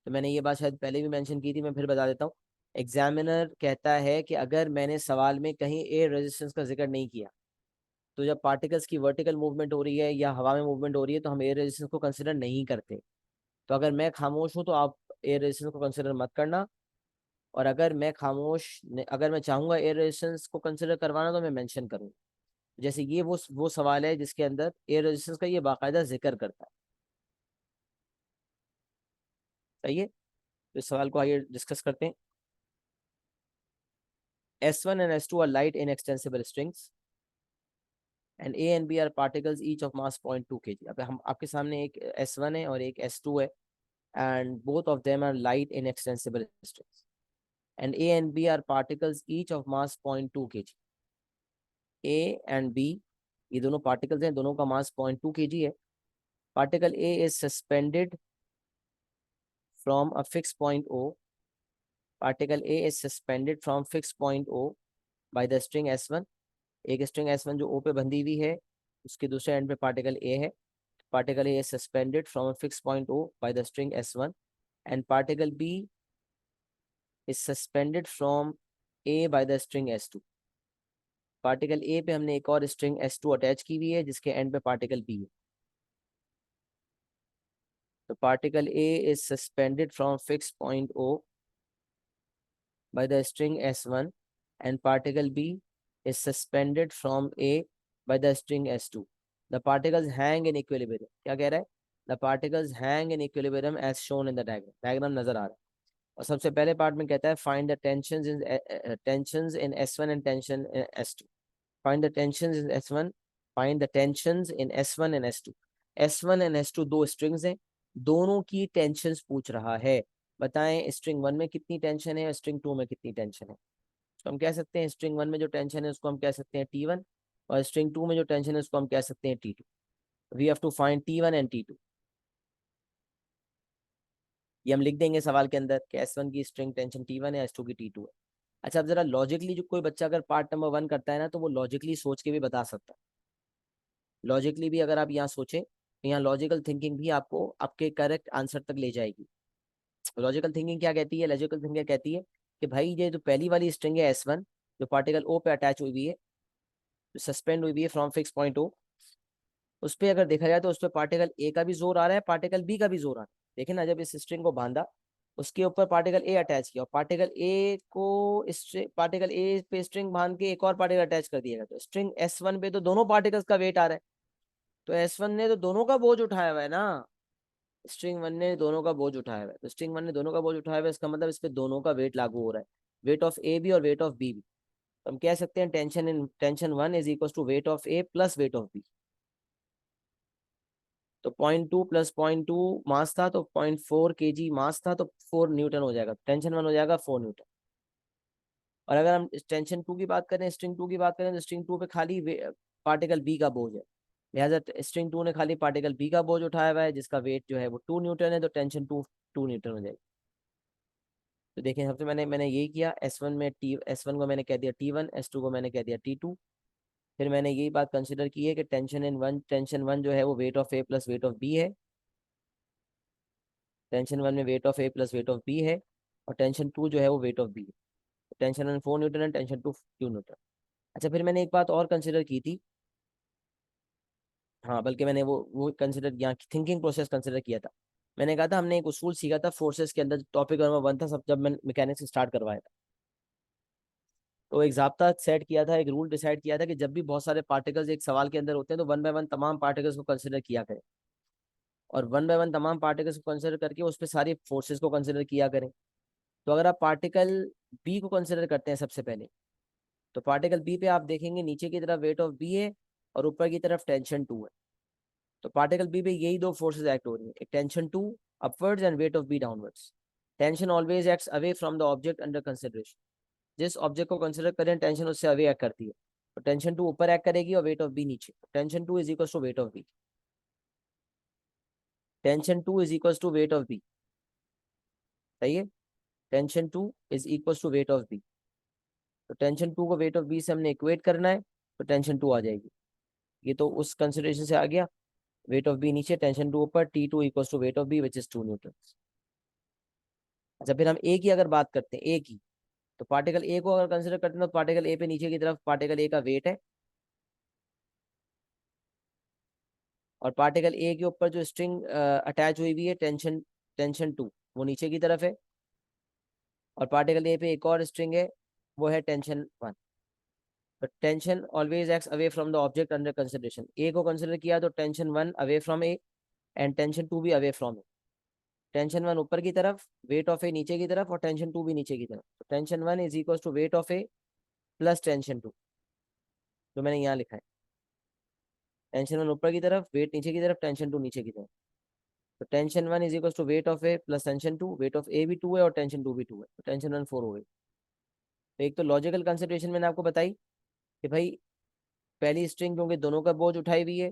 तो मैंने ये बात शायद पहले भी मेंशन की थी, मैं फिर बता देता हूँ। एग्जामिनर कहता है कि अगर मैंने सवाल में कहीं एयर रेजिस्टेंस का जिक्र नहीं किया, तो जब पार्टिकल्स की वर्टिकल मूवमेंट हो रही है या हवा में मूवमेंट हो रही है तो हम एयर रेजिस्टेंस को कंसिडर नहीं करते। तो अगर मैं खामोश हूँ तो आप एयर रेजिस्टेंस को कंसिडर मत करना। और अगर मैं चाहूंगा एयर रेजिस्टेंस को कंसिडर करवाना तो मैं मेंशन करूँ। जैसे ये वो सवाल है जिसके अंदर एयर रेजिस्टेंस का ये बाकायदा जिक्र करता है। सही है, तो इस सवाल को आइए डिस्कस करते हैं। S1 and S2 are light inextensible strings and A and B are particles each of mass 0.2 kg। अब हम आपके सामने एक S1 है और एक S2 है, and both of them are light inextensible strings and A and B are particles each of mass 0.2 kg। A and B ये दोनों पार्टिकल्स हैं, दोनों का मास 0.2 kg है। Particle A is suspended from a fixed point O। Particle A is suspended from fixed point O by the string S1। एक string S1 जो O पे बंधी हुई है, उसके दूसरे एंड पे पार्टिकल A है। Particle A is suspended from a fixed point O by the string S1 and particle B is suspended from A by the string S2। Particle A पे हमने एक और स्ट्रिंग S2 अटैच की हुई है जिसके and पे पार्टिकल B है। तो particle A is suspended from fixed point O by the string S1 and particle B is suspended from A by the string S2। The particles hang in equilibrium। क्या कह रहा है? The particles hang in equilibrium as shown in the diagram। Diagram नजर आ रहा है। और सबसे पहले पार्ट में कहता है find the tensions in S1 and tension in S2। Find the tensions in S1, find the tensions in S1 and S2। S1 and S2 दो स्ट्रिंग्स हैं, दोनों की टेंशंस पूछ रहा है। बताएं स्ट्रिंग 1 में कितनी टेंशन है और स्ट्रिंग 2 में कितनी टेंशन है। तो हम कह सकते हैं स्ट्रिंग 1 में जो टेंशन है उसको हम कह सकते हैं T1 और स्ट्रिंग 2 में जो टेंशन है उसको हम कह सकते हैं T2। We have to find T1 and T2। ये हम लिख देंगे सवाल के अंदर कि S1 की स्ट्रिंग टेंशन T1 है, S2 की T2 है। अच्छा, अब जरा लॉजिकली जो कोई बच्चा अगर पार्ट नंबर 1 करता है ना तो वो लॉजिकली सोच के भी बता सकता है। लॉजिकली भी अगर आप यहाँ सोचें तो यहाँ लॉजिकल थिंकिंग भी आपको आपके करेक्ट आंसर तक ले जाएगी। लॉजिकल थिंकिंग क्या कहती है? लॉजिकल थिंकिंग कहती है कि भाई ये जो पहली वाली स्ट्रिंग है S1 जो पार्टिकल O पे अटैच हुई हुई है, सस्पेंड हुई हुई है फ्रॉम फिक्स पॉइंट O, उस पर अगर देखा जाए तो उस पर पार्टिकल ए का भी जोर आ रहा है, पार्टिकल बी का भी जोर आ रहा है। देखिए ना, जब इस स्ट्रिंग को बांधा उसके ऊपर पार्टिकल ए अटैच किया और पार्टिकल ए पे स्ट्रिंग बांध के एक और पार्टिकल अटैच कर दिया गया, तो स्ट्रिंग S1 पे तो दोनों पार्टिकल्स का वेट आ रहा है। तो S1 ने तो दोनों का बोझ उठाया हुआ है ना। स्ट्रिंग 1 ने दोनों का बोझ उठाया हुआ है, तो स्ट्रिंग 1 ने दोनों का बोझ उठाया हुआ है, इसका मतलब इस पे दोनों का वेट लागू हो रहा है, वेट ऑफ ए भी और वेट ऑफ बी भी। तो हम कह सकते हैं tension 1 is equal to weight of A plus weight of B. तो 0.2 प्लस 0.2 मास था तो 0.4 kg मास था, तो 4 न्यूटन हो जाएगा। टेंशन 1 हो जाएगा 4 न्यूटन। और अगर हम टेंशन 2 की बात करें, स्ट्रिंग 2 की बात करें, तो स्ट्रिंग 2 पे खाली पार्टिकल बी का बोझ है, लिहाजा स्ट्रिंग 2 ने खाली पार्टिकल बी का बोझ उठाया हुआ है जिसका वेट जो है वो 2 न्यूटन है, तो टेंशन 2 न्यूटन हो जाएगी। तो देखें, सबसे मैंने यही किया। S1 को मैंने कह दिया T1, S2 को मैंने कह दिया T2। फिर मैंने यही बात कंसिडर की है कि टेंशन वन जो है वो weight of A plus weight of B है। टेंशन 1 में weight of A plus weight of B है और टेंशन 2 जो है वो वेट ऑफ बी है। टेंशन 1 4 न्यूटन है, टेंशन 2 2 न्यूटन। अच्छा, फिर मैंने एक बात और कंसिडर की थी। हाँ, बल्कि मैंने वो कंसिडर यहाँ थिंकिंग प्रोसेस कंसिडर किया था। मैंने कहा था हमने एक उसूल सीखा था फोर्सेस के अंदर, टॉपिक नंबर 1 था सब जब मैंने मैकेनिक्स स्टार्ट करवाया था। तो एक ज़ाब्ता सेट किया था, एक रूल डिसाइड किया था कि जब भी बहुत सारे पार्टिकल्स एक सवाल के अंदर होते हैं तो वन बाय वन तमाम पार्टिकल्स को कंसिडर किया करें, और वन बाय वन तमाम पार्टिकल्स को कंसिडर करके उस पर सारी फोर्सेस को कंसिडर किया करें। तो अगर आप पार्टिकल बी को कंसिडर करते हैं सबसे पहले, तो पार्टिकल बी पे आप देखेंगे नीचे की तरफ वेट ऑफ बी है और ऊपर की तरफ टेंशन टू है। तो पार्टिकल बी पे यही दो फोर्सेस एक्ट हो रही है, एक tension two upwards and weight of B downwards. Tension always acts away from the object under consideration. जिस ऑब्जेक्ट को कंसिडर करें टेंशन उससे अवे एक्ट करती है, तो टेंशन टू ऊपर एक्ट करेगी और वेट ऑफ बी नीचे। Tension two is equal to weight of B, tension two is equal to weight of B, सही है। Tension two is equal to weight of B, तो टेंशन टू को wait of B से हमने equate करना है, तो टेंशन टू आ जाएगी। ये तो उस कंसिडरेशन से आ गया। वेट ऑफ बी नीचे, टेंशन टू ऊपर, T two equal to weight of B which is 2 newton. अच्छा, फिर हम ए की अगर बात करते हैं, ए की, तो पार्टिकल ए को अगर कंसिडर करते हैं तो पार्टिकल ए पे नीचे की तरफ पार्टिकल ए का वेट है, और पार्टिकल ए के ऊपर जो स्ट्रिंग अटैच हुई हुई है टेंशन टेंशन टू, वो नीचे की तरफ है, और पार्टिकल ए पे एक और स्ट्रिंग है, वो है टेंशन वन। तो tension always acts away from the object under consideration. A को कंसिडर किया तो tension one away from A and tension two भी away from A. Tension one ऊपर की तरफ, वेट ऑफ ए नीचे की तरफ, और टेंशन टू भी नीचे की तरफ। तो tension one is equal to weight of A plus tension two, जो मैंने यहाँ लिखा है। टेंशन वन ऊपर की तरफ, वेट नीचे की तरफ, टेंशन टू नीचे की तरफ। तो tension one is equal to weight of A plus tension two. Weight of A भी टू है और टेंशन टू भी टू है, तो टेंशन वन फोर हो गई। तो एक तो लॉजिकल कंसिडरेशन मैंने आपको बताई कि भाई पहली स्ट्रिंग क्योंकि दोनों का बोझ उठाई हुई है,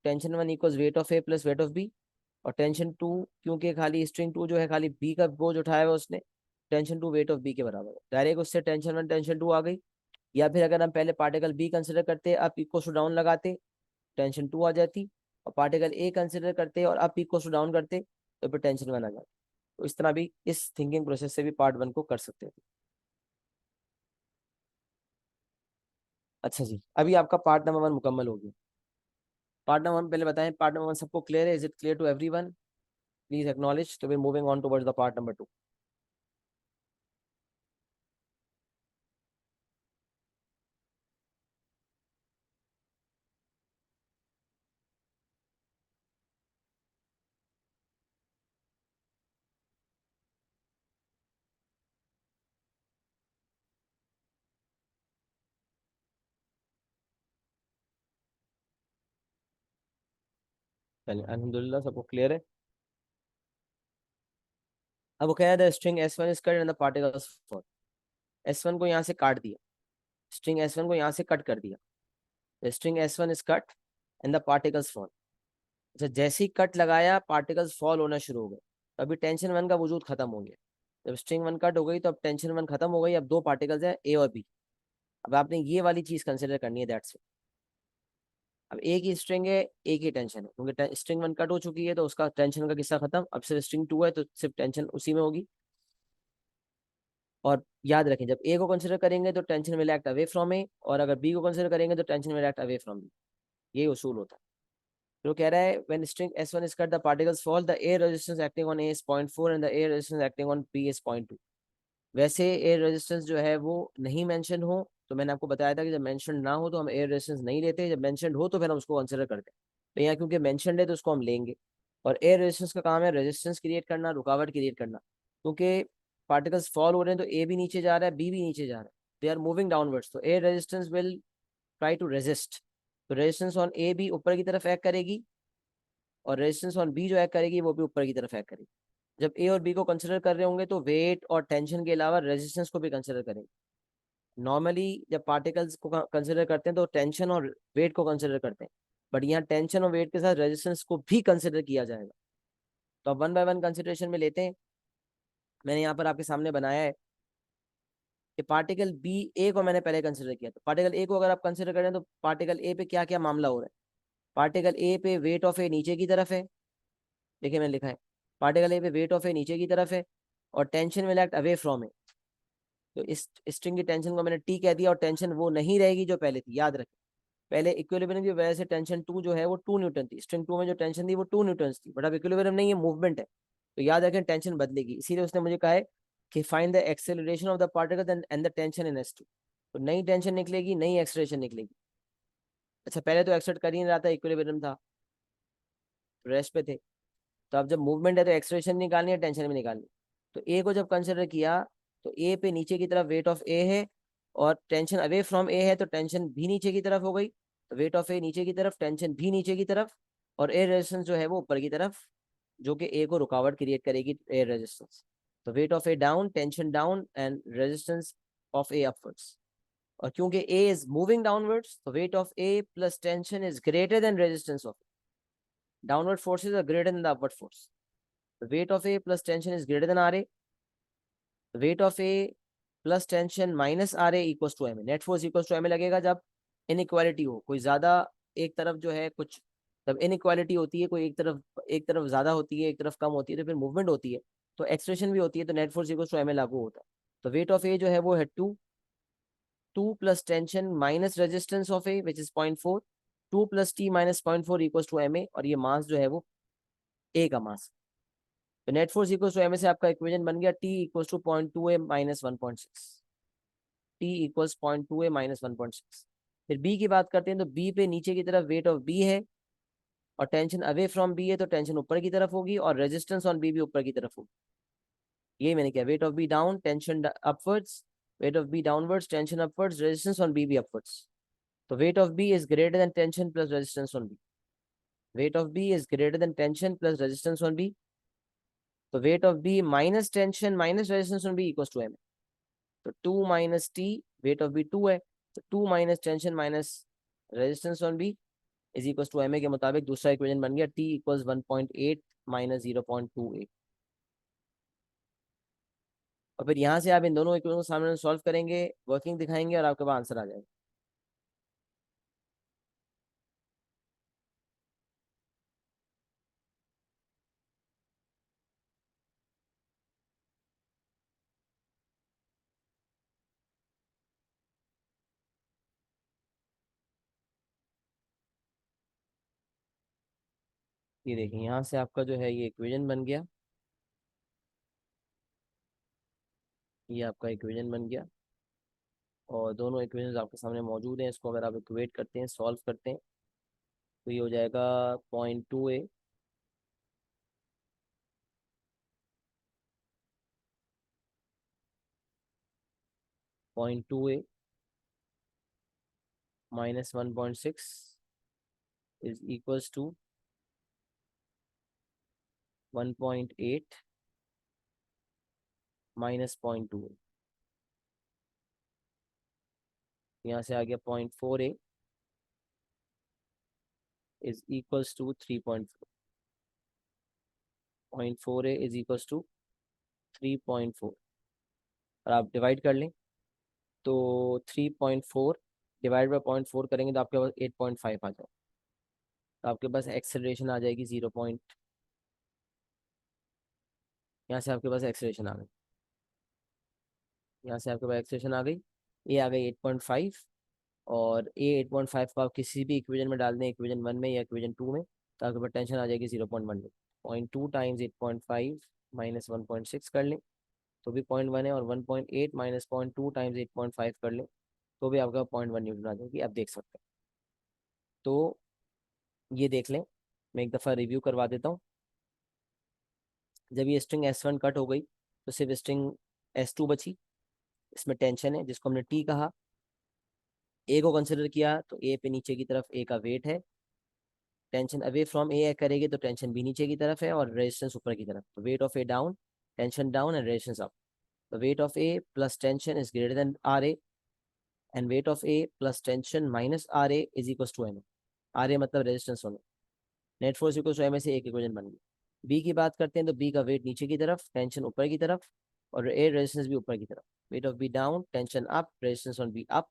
tension one equal weight of A plus weight of B. और टेंशन टू क्योंकि खाली स्ट्रिंग टू जो है खाली बी का बोझ उठाया हुआ उसने, tension two weight of B के बराबर है। डायरेक्ट उससे टेंशन वन टेंशन टू आ गई। या फिर अगर हम पहले पार्टिकल बी कंसिडर करते अब इक्वल टू डाउन लगाते, टेंशन टू आ जाती, और पार्टिकल ए कंसिडर करते और अब इक्वल टू डाउन करते तो फिर टेंशन वन आ जाती। तो इस तरह भी इस थिंकिंग प्रोसेस से भी पार्ट वन को कर सकते थे। अच्छा जी, अभी आपका पार्ट नंबर वन मुकम्मल हो गया। पार्ट नंबर वन पहले बताएं, पार्ट नंबर वन सबको क्लियर है? Is it clear to everyone? Please acknowledge. तो we moving on towards the part number two. चलिए अल्हम्दुलिल्लाह सबको क्लियर है। अब वो कह रहा है string S one is cut and the particles fall. S one को यहाँ से काट दिया, स्ट्रिंग एस वन को यहाँ से कट कर दिया। String S one is cut and the particles fall. अच्छा, जैसे ही कट लगाया पार्टिकल्स फॉल होना शुरू हो गए, तो अभी टेंशन वन का वजूद खत्म हो गया। जब स्ट्रिंग वन कट हो गई तो अब टेंशन वन खत्म हो गई, अब दो पार्टिकल्स है ए और बी। अब आपने ये वाली चीज कंसिडर करनी है, दैट्स इट। अब एक ही स्ट्रिंग है, एक ही टेंशन है, क्योंकि स्ट्रिंग वन कट हो चुकी है तो उसका टेंशन का किस्सा खत्म। अब सिर्फ स्ट्रिंग टू है तो सिर्फ टेंशन उसी में होगी। और याद रखें, जब ए को कंसिडर करेंगे तो tension will act away from A, और अगर बी को कंसिडर करेंगे तो tension will act away from B. यही उसूल होता है। तो कह रहा है when string S1 is cut the particles fall, the air resistance acting on A is 0.4 and the air resistance acting on B is 0.2। वैसे एयर रेजिस्टेंस जो है वो नहीं मेंशन हो, तो मैंने आपको बताया था कि जब मेंशन ना हो तो हम एयर रेजिस्टेंस नहीं लेते, जब मेंशन हो तो फिर हम उसको कंसिडर करते हैं। तो यहाँ क्योंकि मेंशन है तो उसको हम लेंगे। और एयर रेजिस्टेंस का काम है रेजिस्टेंस क्रिएट करना, रुकावट क्रिएट करना। क्योंकि पार्टिकल्स फॉल हो रहे हैं तो ए भी नीचे जा रहा है, बी भी नीचे जा रहा है, दे आर मूविंग डाउनवर्ड्स, तो air resistance will try to resist. तो रेजिस्टेंस ऑन ए भी ऊपर की तरफ एक्ट करेगी, और रेजिस्टेंस ऑन बी जो एक्ट करेगी वो भी ऊपर की तरफ एक्ट करेगी। जब ए और बी को कंसिडर कर रहे होंगे तो वेट और टेंशन के अलावा रेजिस्टेंस को भी कंसिडर करेंगे। नॉर्मली जब पार्टिकल्स को कंसिडर करते हैं तो टेंशन और वेट को कंसिडर करते हैं, बट यहाँ टेंशन और वेट के साथ रेजिस्टेंस को भी कंसिडर किया जाएगा। तो अब वन बाय वन कंसिडरेशन में लेते हैं। मैंने यहाँ पर आपके सामने बनाया है कि पार्टिकल बी ए को मैंने पहले कंसिडर किया। तो पार्टिकल ए को अगर आप कंसिडर करें तो पार्टिकल ए पे क्या क्या मामला हो रहा है। पार्टिकल ए पे वेट ऑफ ए नीचे की तरफ है, देखिए मैंने लिखा है पार्टिकल ए पे वेट ऑफ ए नीचे की तरफ है, और tension will act away from A. तो इस स्ट्रिंग की टेंशन को मैंने टी कह दिया, और टेंशन वो नहीं रहेगी जो पहले थी, याद रखें। पहले इक्विलिब्रियम की वजह से टेंशन टू जो है वो 2 न्यूटन थी, स्ट्रिंग टू में जो टेंशन थी वो 2 न्यूटन थी, बट अब इक्विलिब्रियम नहीं है, मूवमेंट है। तो याद रखें टेंशन बदलेगी, इसीलिए उसने मुझे कहा है कि find the acceleration of the particle and the tension in S two. तो नई टेंशन निकलेगी, नई एक्सलेशन निकलेगी। अच्छा पहले तो एक्सर्ट कर ही नहीं रहा था, इक्विलिब्रियम था, रेस्ट पे थे। तो अब जब मूवमेंट है तो एक्सलेशन निकालनी है, टेंशन भी निकालनी। तो ए को जब कंसिडर किया तो ए पे नीचे की तरफ वेट ऑफ ए है, और टेंशन अवे फ्रॉम ए है तो टेंशन भी नीचे की तरफ हो गई। तो वेट ऑफ ए नीचे की तरफ, टेंशन भी नीचे की तरफ, और एयर रेजिस्टेंस जो है वो ऊपर की तरफ, जो कि ए को रुकावट क्रिएट करेगी, एयर रेजिस्टेंस। तो weight of A down, tension down, and resistance of A upwards. और क्योंकि ए इज मूविंग डाउनवर्ड्स, तो weight of A plus tension is greater than resistance of downward forces are greater than the upward force. The weight of A plus tension is greater than RA. The weight of A plus tension minus RA equals to MA. Net force equals to MA लगेगा जब inequality हो, कोई ज्यादा एक तरफ जो है कुछ, तब इनइक्वालिटी होती है, कोई एक तरफ ज्यादा होती है, एक तरफ कम होती है, तो फिर मूवमेंट होती है, तो एक्सप्रेशन भी होती है, तो net force equals to MA लागू होता है। तो वेट ऑफ ए जो है वो है 2 plus tension minus resistance of A which is 0.4, 2 plus T minus 0.4 equals to MA, और ये मास जो है वो ए का मास। तो net force equals to M से आपका इक्वेशन बन गया T equals to 0.2 A minus 1.6। T equals 0.2 A minus 1.6। फिर बी की बात करते हैं, तो बी पे नीचे की तरफ वेट ऑफ बी है, और टेंशन अवे फ्रॉम बी है, तो टेंशन ऊपर की तरफ होगी, और रेजिस्टेंस ऑन बी भी ऊपर की तरफ होगी। यही मैंने किया, weight of B down, tension upwards, weight of B downwards, tension upwards, resistance on B भी अपवर्ड्स। तो weight of B is greater than tension plus resistance on B. Weight of B is greater than tension plus resistance on B. तो weight of B minus tension minus resistance on B equals to M. तो 2 minus T, weight of B 2 है, तो 2 minus tension minus resistance on B is equal to M A के मुताबिक दूसरा equation बन गया, T equals 1.8 minus 0.28। और फिर यहाँ से आप इन दोनों इक्वेशन को सामने सॉल्व करेंगे, वर्किंग दिखाएंगे, और आपके पास आंसर आ जाएगा। ये देखिए यहाँ से आपका जो है ये इक्वेशन बन गया, ये आपका इक्वेशन बन गया, और दोनों इक्वेशंस आपके सामने मौजूद हैं। इसको अगर आप इक्वेट करते हैं, सॉल्व करते हैं, तो ये हो जाएगा 0.2 A 0.2 A minus 1.6 is equals to 1.8 minus 0.2। यहाँ से आ गया 0.4 A is equals to 3.4। 0.4 A is equals to 3.4, और आप डिवाइड कर लें, तो 3.4 डिवाइड बाई 0.4 करेंगे तो आपके पास 8.5 आ जाए। तो आपके पास एक्सेलरेशन आ जाएगी 0 यहाँ से आपके पास एक्सेलरेशन आ गई, यहाँ से आपके पास एक्सेलरेशन आ गई, ये आ गई 8.5। और ए 8.5 को आप किसी भी इक्वेशन में डाल दें, इक्वेशन 1 में या इक्वेशन 2 में, तो आपके पास टेंशन आ जाएगी 0.1। 0.2 टाइम्स 8.5 माइनस 1.6 कर लें तो भी 0.1 है, और 1.8 माइनस 0.2 टाइम्स 8.5 कर लें तो भी आपका 0.1 न्यूटन आ जाएगी, आप देख सकते हैं। तो ये देख लें, मैं एक दफ़ा रिव्यू करवा देता हूँ। जब ये स्ट्रिंग S1 कट हो गई तो सिर्फ स्ट्रिंग S2 बची, इसमें टेंशन है जिसको हमने T कहा। ए को कंसिडर किया तो ए पे नीचे की तरफ ए का वेट है, टेंशन अवे फ्रॉम ए करेगी तो टेंशन भी नीचे की तरफ है, और रेजिस्टेंस ऊपर की तरफ। तो weight of A down, tension down, and resistance up. तो weight of A plus tension is greater than R A, and weight of A plus tension minus R A is equal to M A. R A मतलब resistance होना। Net force equal to M A से एक equation बन गई। B की बात करते हैं, तो बी का वेट नीचे की तरफ, टेंशन ऊपर की तरफ, और ए रेजिस्टेंस भी ऊपर की तरफ। Wait of B down, tension up, resistance on be up.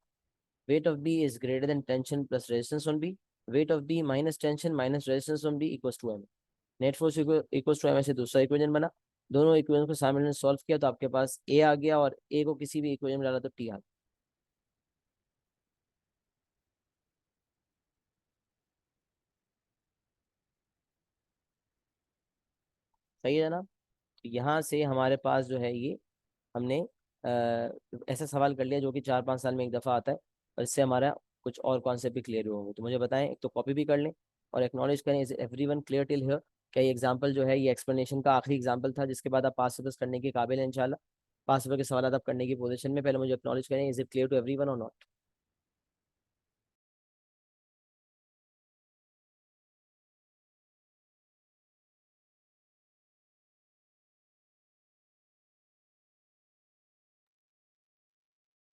Weight of B is greater than tension plus resistance on B. Weight of B minus tension minus resistance on B equals to M. Net force equals to M से दूसरा equation बना। दोनों equation को सामने solve किया तो आपके पास ए आ गया, और ए को किसी भी इक्वेशन में डाला तो टी आ गया। सही है ना। तो यहाँ से हमारे पास जो है ये हमने ऐसा सवाल कर लिया जो कि 4-5 साल में एक दफ़ा आता है, और इससे हमारा कुछ और कॉन्सेप्ट भी क्लियर होंगे। तो मुझे बताएं, एक तो कॉपी भी कर लें और एक्नॉलेज करें, is everyone clear till here? क्या ये एग्जाम्पल जो है ये एक्सप्लेनेशन का आखिरी एग्जाम्पल था जिसके बाद आप पास पेपर्स करने के काबिल हैं इंशाल्लाह? पास पेपर के सवाल आप करने की पोजीशन में, पहले मुझे एक्नॉलेज करें, is it clear to everyone और नॉट?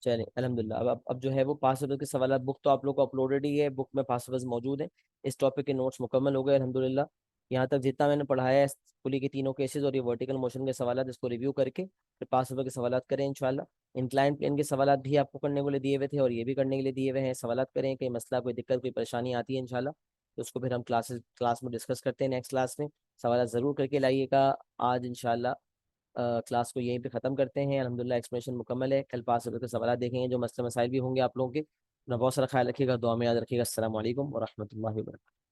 चलिए अल्हम्दुलिल्लाह। अब जो है वो पास पेपर के सवाल, बुक तो आप लोग को अपलोडेड ही है, बुक में पास पेपर्स मौजूद हैं। इस टॉपिक के नोट्स मुकम्मल हो गए अल्हम्दुलिल्लाह। यहाँ तक जितना मैंने पढ़ाया है, पुली के तीनों केसेस और ये वर्टिकल मोशन के सवाल, इसको रिव्यू करके फिर पास पेपर के सवाल करें इंशाल्लाह। इंक्लाइन प्लेन के सवाल भी आपको करने के लिए दिए हुए थे और ये भी करने के लिए दिए हुए हैं। सवाल करें, कहीं मसला, कोई दिक्कत, कोई परेशानी आती है इंशाल्लाह तो उसको फिर हम क्लास में डिस्कस करते हैं नेक्स्ट क्लास में। सवाल ज़रूर करके लाइएगा। आज इंशाल्लाह क्लास को यहीं पे ख़त्म करते हैं। अल्हम्दुलिल्लाह एक्सप्लेनेशन मुकम्मल है। कल पास के सवाल देखेंगे जो मसले मसाइल भी होंगे आप लोगों के। अपना बहुत सारा ख्याल रखिएगा, दुआ में याद रखिएगा। अस्सलाम वालेकुम व रहमतुल्लाहि व बरकातहू।